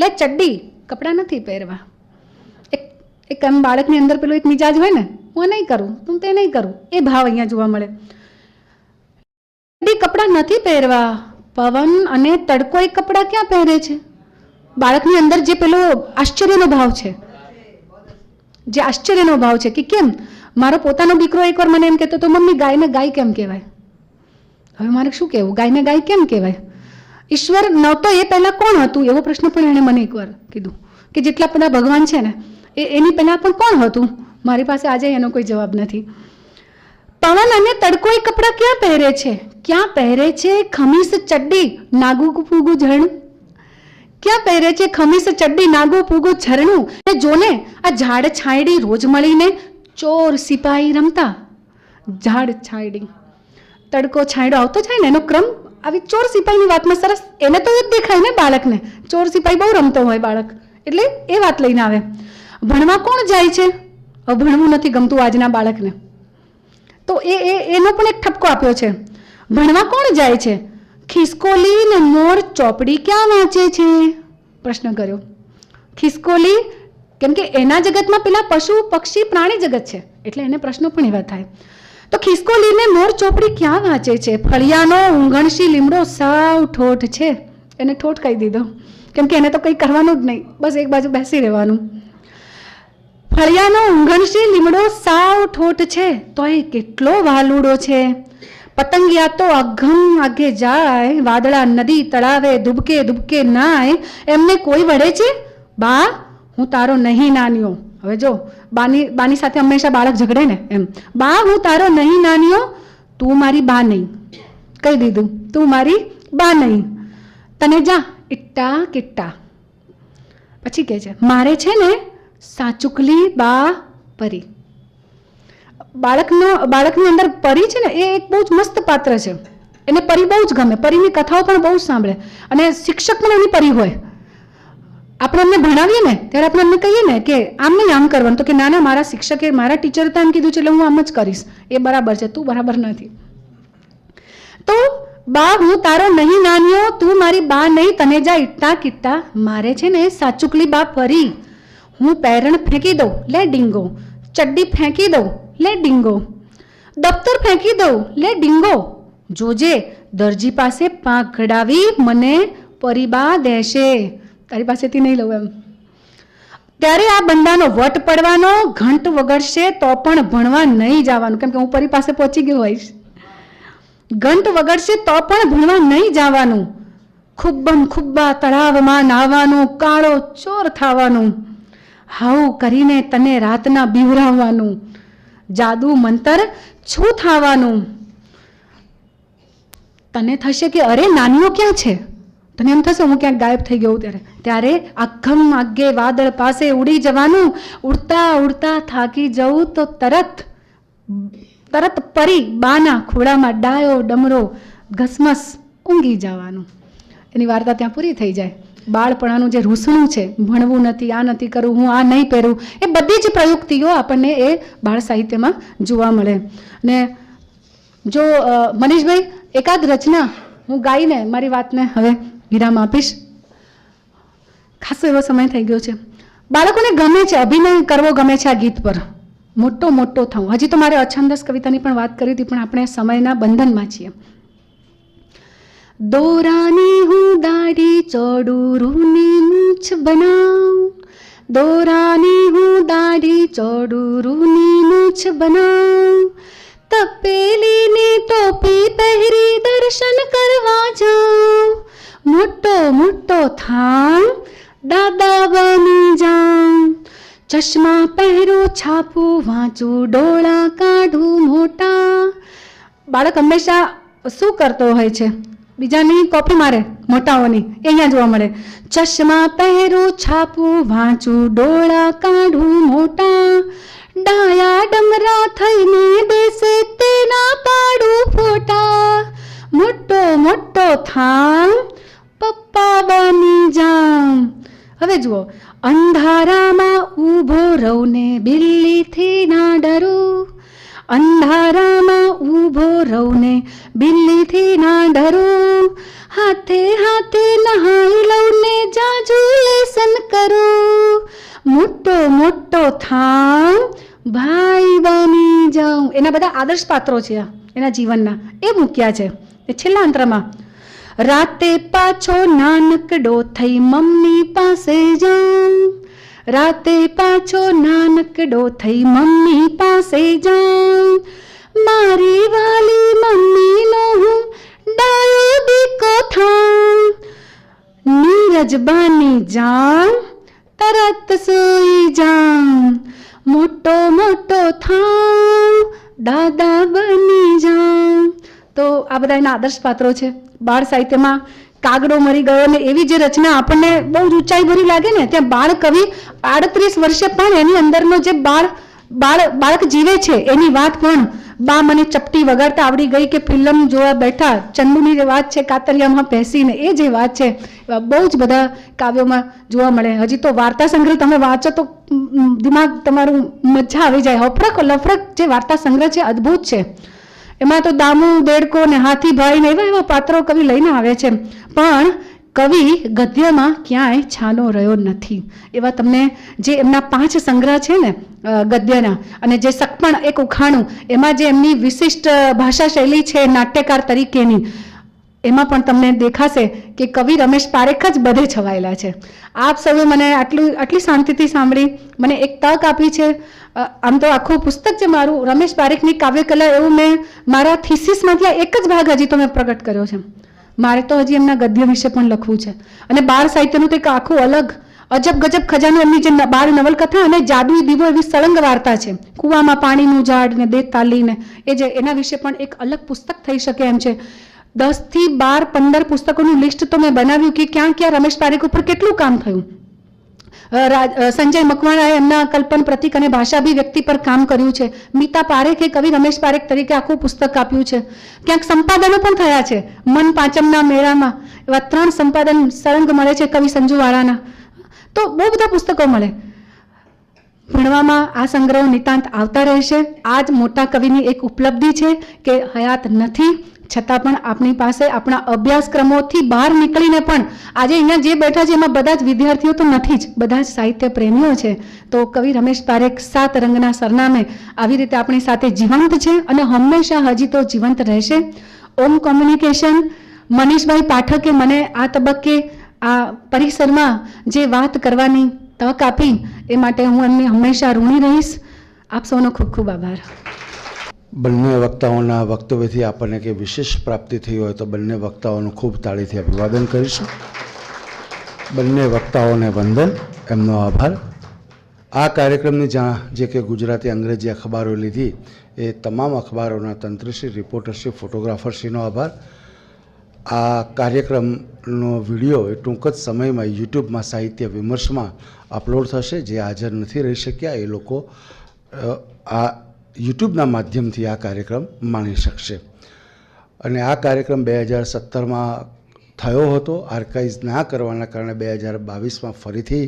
S1: લે ચડ્ડી કપડાં નથી પહેરવા. એક આમ બાળકની અંદર પેલું એક મિજાજ હોય ને હું નહીં કરું, તું તે નહીં કરું, એ ભાવ અહીંયા જોવા મળે. કપડાં નથી પહેરવા, પવન અને તડકો એ કપડાં ક્યાં પહેરે છે? બાળકની અંદર જે પેલો આશ્ચર્યનો ભાવ છે, જે આશ્ચર્યનો ભાવ છે કે કેમ મારો પોતાનો દીકરો એકવાર મને એમ કહેતો તો મમ્મી ગાયને ગાય કેમ કહેવાય? હવે મારે શું કહેવું, ગાયને ગાય કેમ કહેવાય? ઈશ્વર નહોતો એ પહેલાં કોણ હતું એવો પ્રશ્ન પણ એણે મને એકવાર કીધું કે જેટલા બધા ભગવાન છે ને એની પહેલાં પણ કોણ હતું? મારી પાસે આજે એનો કોઈ જવાબ નથી. પવન અને તડકો એ કપડાં ક્યાં પહેરે છે? ક્યાં પહેરે છે ખમીસ ચડ્ડી નાગુ ફૂગું ઝરણું? ક્યાં પહેરે છે ખમીસ ચડ્ડી નાગુ ફૂગું ઝરણું? એ જોને આ ઝાડ છાંયડી રોજ મળીને ચોર સિપાહી રમતા. ઝાડ છાંયડી, તડકો છાંયડો આવતો જાય ને એનો ક્રમ આવી ચોર સિપાહીની વાતમાં સરસ એને તો એ જ દેખાય ને બાળકને. ચોર સિપાહી બહુ રમતો હોય બાળક એટલે એ વાત લઈને આવે. ભણવા કોણ જાય છે? ભણવું નથી ગમતું આજના બાળકને તો એનો પણ એક ઠપકો આપ્યો છે. ભણવા કોણ જાય છે? ખિસકોલી ને મોર ચોપડી ક્યાં વાંચે છે? પ્રશ્ન કર્યો. ખિસકોલી કેમ કે એના જગતમાં પેલા પશુ પક્ષી પ્રાણી જગત છે એટલે એને પ્રશ્નો પણ એવા થાય. તો ખિસકોલીને મોર ચોપડી ક્યાં વાંચે છે? ફળિયાનો ઊંઘણશી લીમડો સાવ ઠોઠ છે. એને ઠોઠ કહી દીધો કેમ કે એને તો કંઈ કરવાનું જ નહીં, બસ એક બાજુ બેસી રહેવાનું. ફળિયાનો ઊંઘણશી લીમડો સાવ ઠોઠ છે તોય કેટલો વાલુડો છે. પતંગિયા તો અઘમ આગે જાય, વાદળા નદી તળાવે દુબકે દુબકે નાય, એમને કોઈ વળે છે? બા હું તારો નહીં નાન્યો. હવે જો બાની સાથે હંમેશા બાળક ઝઘડે ને એમ. બા હું તારો નહીં નાન્યો, તું મારી બા નહીં. કહી દીધું તું મારી બા નહીં. તને જા ઇટ્ટા કિટ્ટા. પછી કહે છે મારે છે ને સાચુકલી બા પરી. બાળકની અંદર પરી છે ને એ એક બહુ જ મસ્ત પાત્ર છે. એને પરી બહુ જ ગમે, પરીની કથાઓ પણ બહુ સાંભળે અને શિક્ષક પણ એની પરી હોય. આપણે એમને ભણાવીએ ને ત્યારે આપણે એમને કહીએ ને કે આમ નહીં આમ કરવાનું, તો કે ના ના મારા શિક્ષકે મારા ટીચરે તો એમ કીધું છે એટલે હું આમ જ કરીશ. એ બરાબર છે, તું બરાબર નથી. તો બા હું તારો નહીં નાન્યો, તું મારી બા નહીં, તને જા ઇટ્ટા કિટ્ટા. મારે છે ને સાચુકલી બા પરી. હું પેરણ ફેંકી દઉં લે ડીંગો, ચડ્ડી ફેંકી દઉં લે ડીંગો, દફતર ફેંકી દઉં લે ડીંગો, જોજે દરજી પાસે પાંખ ઘડાવી મને પરીબા દેશે. તારી પાસેથી નહીં લઉં એમ. ત્યારે આ બંદાનો વટ પડવાનો, ઘંટ વગડશે તો પણ ભણવા નહીં જવાનું કેમ કે હું પરી પાસે પહોંચી ગયો હોઈશ. ઘંટ વગડશે તો પણ ભણવા નહીં જવાનું. ખુબ્બમ ખુબ્બા તળાવમાં નાવાનું, કાળો ચોર થવાનું, હાઉ કરીને તને રાતના બીવરાવવાનું, જાદુ મંતર છું થવાનું. તને થશે કે અરે નાનીઓ ક્યાં છે? તને એમ થશે હું ક્યાંક ગાયબ થઈ ગયું. ત્યારે આઘમ આગે વાદળ પાસે ઉડી જવાનું, ઉડતા ઉડતા થાકી જવું તો તરત પરી બાના ખોળામાં ડાયો ડમરો ઘસમસ ઊંઘી જવાનું. એની વાર્તા ત્યાં પૂરી થઈ જાય. બાળપણાનું જે રૂસણું છે, ભણવું નથી, આ નથી કરવું, હું આ નહીં પહેરું, એ બધી જ પ્રયુક્તિઓ આપણને એ બાળ સાહિત્યમાં જોવા મળે. ને જો મનીષભાઈ એકાદ રચના હું ગાઈને મારી વાતને હવે વિરામ આપીશ. ખાસો એવો સમય થઈ ગયો છે. બાળકોને ગમે છે, અભિનય કરવો ગમે છે આ ગીત પર. મોટો થવું. હજી તો મારે અછંદસ કવિતાની પણ વાત કરી હતી પણ આપણે સમયના બંધનમાં છીએ. દોરાની હું દાઢી ચોડું રૂની મૂછ બનાવ, દોરાની હું દાઢી ચોડું રૂની મૂછ બનાવ, તપેલીની ટોપી પહેરી દર્શન કરવા જાઉં, મોટો થામ દાદા બની જાઉં, ચશ્મા પહેરું છાપું વાંચું ડોળા કાઢું મોટા. બાળક હંમેશા શું કરતો હોય છે? બીજાની કોપી મારે, મોટાઓની. એ અહીંયા જોવા મળે. ચશ્મા પહેરું છાપું વાંચું ડોળા કાઢું મોટા, ડાયા ડમરા થઈને બેસે તેના પાડું ફોટા, મોટો થામ પપ્પા બની જાઉં. હવે જુઓ, અંધારામાં ઊભો રહું ને બિલ્લીથી ના ડરું, અંધારામાં ઊભો રહું ને બિલ્લીથી ના ડરું, હાથે નહાઈ લઉં ને જાજુ લેસન કરું, મોટો થામ ભાઈ બની જાઉં, એના બધા આદર્શ પાત્રો છે એના જીવનના, એ મૂક્યા છે. એ છેલ્લા અંતરમાં રાતે પાછો નાનકડો થઈ મમ્મી પાસે જાઉં, રાતે પાછો નાનકડો થઈ મમ્મી પાસે જાઉં, મારી વાલી મમ્મીનો હું ડાયો દીકો થાઉં, નીરજ બની જાઉં તરત સૂઈ જાઉં, મોટો મોટો થાઉં દાદા બની જાઉં. તો આ બધા એના આદર્શ પાત્રો છે. બાળ સાહિત્યમાં કાગડો મરી ગયો ને એવી જે રચના આપણને બહુ જ ઊંચાઈ ભરી લાગે ને, ત્યાં બાળ કવિ 38 વર્ષે પણ એની અંદરનો જે બાળક જીવે છે એની વાત પણ બા મને ચપટી વગાડતા આવડી ગઈ કે ફિલ્મ જોવા બેઠા ચંદુની જે વાત છે કાતરિયામાં બેસીને, એ જે વાત છે એવા બહુ જ બધા કાવ્યોમાં જોવા મળે. હજી તો વાર્તા સંગ્રહ તમે વાંચો તો દિમાગ તમારું મજા આવી જાય. હફરક લફરક જે વાર્તા સંગ્રહ છે અદ્ભુત છે. એમાં તો દામુ દેડકો ને હાથીભાઈ ને એવા પાત્રો કવિ લઈને આવે છે, પણ કવિ ગદ્યમાં ક્યાંય છાનો રહ્યો નથી. એવા તમને જે એમના 5 સંગ્રહ છે ને ગદ્યના, અને જે સકપણ એક ઉખાણું, એમાં જે એમની વિશિષ્ટ ભાષા શૈલી છે નાટ્યકાર તરીકેની, એમાં પણ તમને દેખાશે કે કવિ રમેશ પારેખ જ બધે છવાયેલા છે. આપ સૌએ મને આટલી શાંતિથી સાંભળી, મને એક તક આપી છે. આમ તો આખું પુસ્તક છે મારું રમેશ પારેખની કાવ્યકલા, એવું મેં મારા થીસીસમાંથી એક જ ભાગ હજી તો મેં પ્રગટ કર્યો છે. મારે તો હજી એમના ગદ્ય વિશે પણ લખવું છે. અને બાળ સાહિત્યનું તો એક આખું અલગ અજબ ગજબ ખજાનો એમની જે બાળ નવલકથા અને જાદુઈ દીવો એવી સળંગ વાર્તા છે, કૂવામાં પાણીનું ઝાડ ને દે તાલીને, એ જે એના વિશે પણ એક અલગ પુસ્તક થઈ શકે એમ છે. 10 થી 12 15 પુસ્તકોનું લિસ્ટ તો મેં બનાવ્યું કે ક્યાં ક્યાં રમેશ પારેખ ઉપર કેટલું કામ થયું. સંજય મકવાણાએ એમના કલ્પન પ્રતીક અને ભાષા અભિવ્યક્તિ પર કામ કર્યું છે. મીતા પારેખે કવિ રમેશ પારેખ તરીકે આખું પુસ્તક આપ્યું છે. ક્યાંક સંપાદનો પણ થયા છે. મન પાંચમના મેળામાં એવા 3 સંપાદન સળંગ મળે છે કવિ સંજુવાળાના. તો બહુ બધા પુસ્તકો મળે. ભણવામાં આ સંગ્રહો નિતાંત આવતા રહેશે. આ જ મોટા કવિની એક ઉપલબ્ધિ છે કે હયાત નથી, છતાં પણ આપણી પાસે આપણા અભ્યાસક્રમોથી બહાર નીકળીને પણ આજે અહીંયા જે બેઠા છે એમાં બધા જ વિદ્યાર્થીઓ તો નથી જ, બધા જ સાહિત્ય પ્રેમીઓ છે. તો કવિ રમેશ પારેખ 7 રંગના સરનામે આવી રીતે આપણી સાથે જીવંત છે અને હંમેશા હજી તો જીવંત રહેશે. ઓમ કોમ્યુનિકેશન મનીષભાઈ પાઠકે મને આ તબક્કે આ પરિસરમાં જે વાત કરવાની તક આપી એ માટે હું એમને હંમેશા ઋણી રહીશ. આપ સૌનો ખૂબ ખૂબ આભાર.
S2: બંને વક્તાઓના વક્તવ્યથી આપણને કે વિશેષ પ્રાપ્તિ થઈ હોય તો બંને વક્તાઓનું ખૂબ તાળીથી અભિવાદન કરીશું. બંને વક્તાઓને વંદન, એમનો આભાર. આ કાર્યક્રમની જે કે ગુજરાતી અંગ્રેજી અખબારો લીધી એ તમામ અખબારોના તંત્રશ્રી, રિપોર્ટરશ્રી, ફોટોગ્રાફરશ્રીનો આભાર. આ કાર્યક્રમનો વિડીયો એ ટૂંક જ સમયમાં યુટ્યુબમાં સાહિત્ય વિમર્શમાં અપલોડ થશે. જે હાજર નથી રહી શક્યા એ લોકો આ યુટ્યુબના માધ્યમથી આ કાર્યક્રમ માણી શકશે. અને આ કાર્યક્રમ 2017માં થયો હતો. આર્કાઇવ્સ ના કરવાના કારણે 2022માં ફરીથી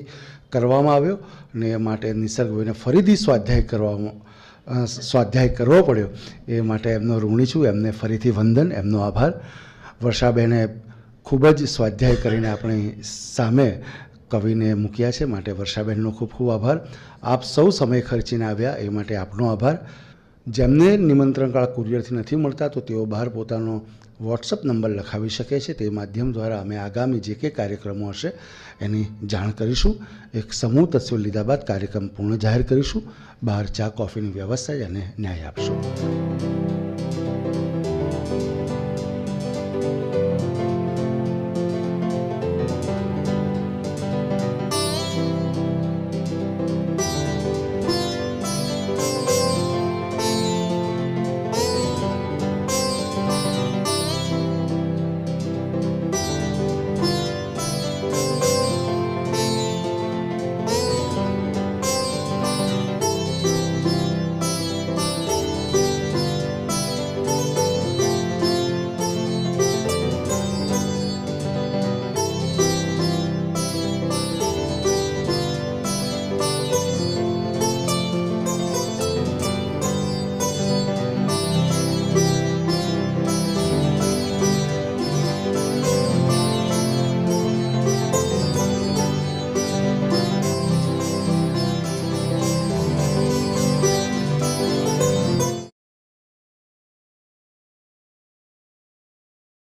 S2: કરવામાં આવ્યો અને એ માટે નિસર્ગભાઈને ફરીથી સ્વાધ્યાય કરવો પડ્યો. એ માટે એમનો ઋણી છું. એમને ફરીથી વંદન, એમનો આભાર. વર્ષાબેને ખૂબ જ સ્વાધ્યાય કરીને આપણી સામે કવિને મૂક્યા છે, માટે વર્ષાબેનનો ખૂબ ખૂબ આભાર. આપ સૌ સમય ખર્ચીને આવ્યા એ માટે આપનો આભાર. જેમને નિમંત્રણ કાર્ડ કુરિયરથી નથી મળતા તો તેઓ બહાર પોતાનો વોટ્સઅપ નંબર લખાવી શકે છે. તે માધ્યમ દ્વારા અમે આગામી જે કંઈ કાર્યક્રમો હશે એની જાણ કરીશું. એક સમૂહ તસવીર લીધા બાદ કાર્યક્રમ પૂર્ણ જાહેર કરીશું. બહાર ચા કોફીની વ્યવસ્થા અને ન્યાય આપશું.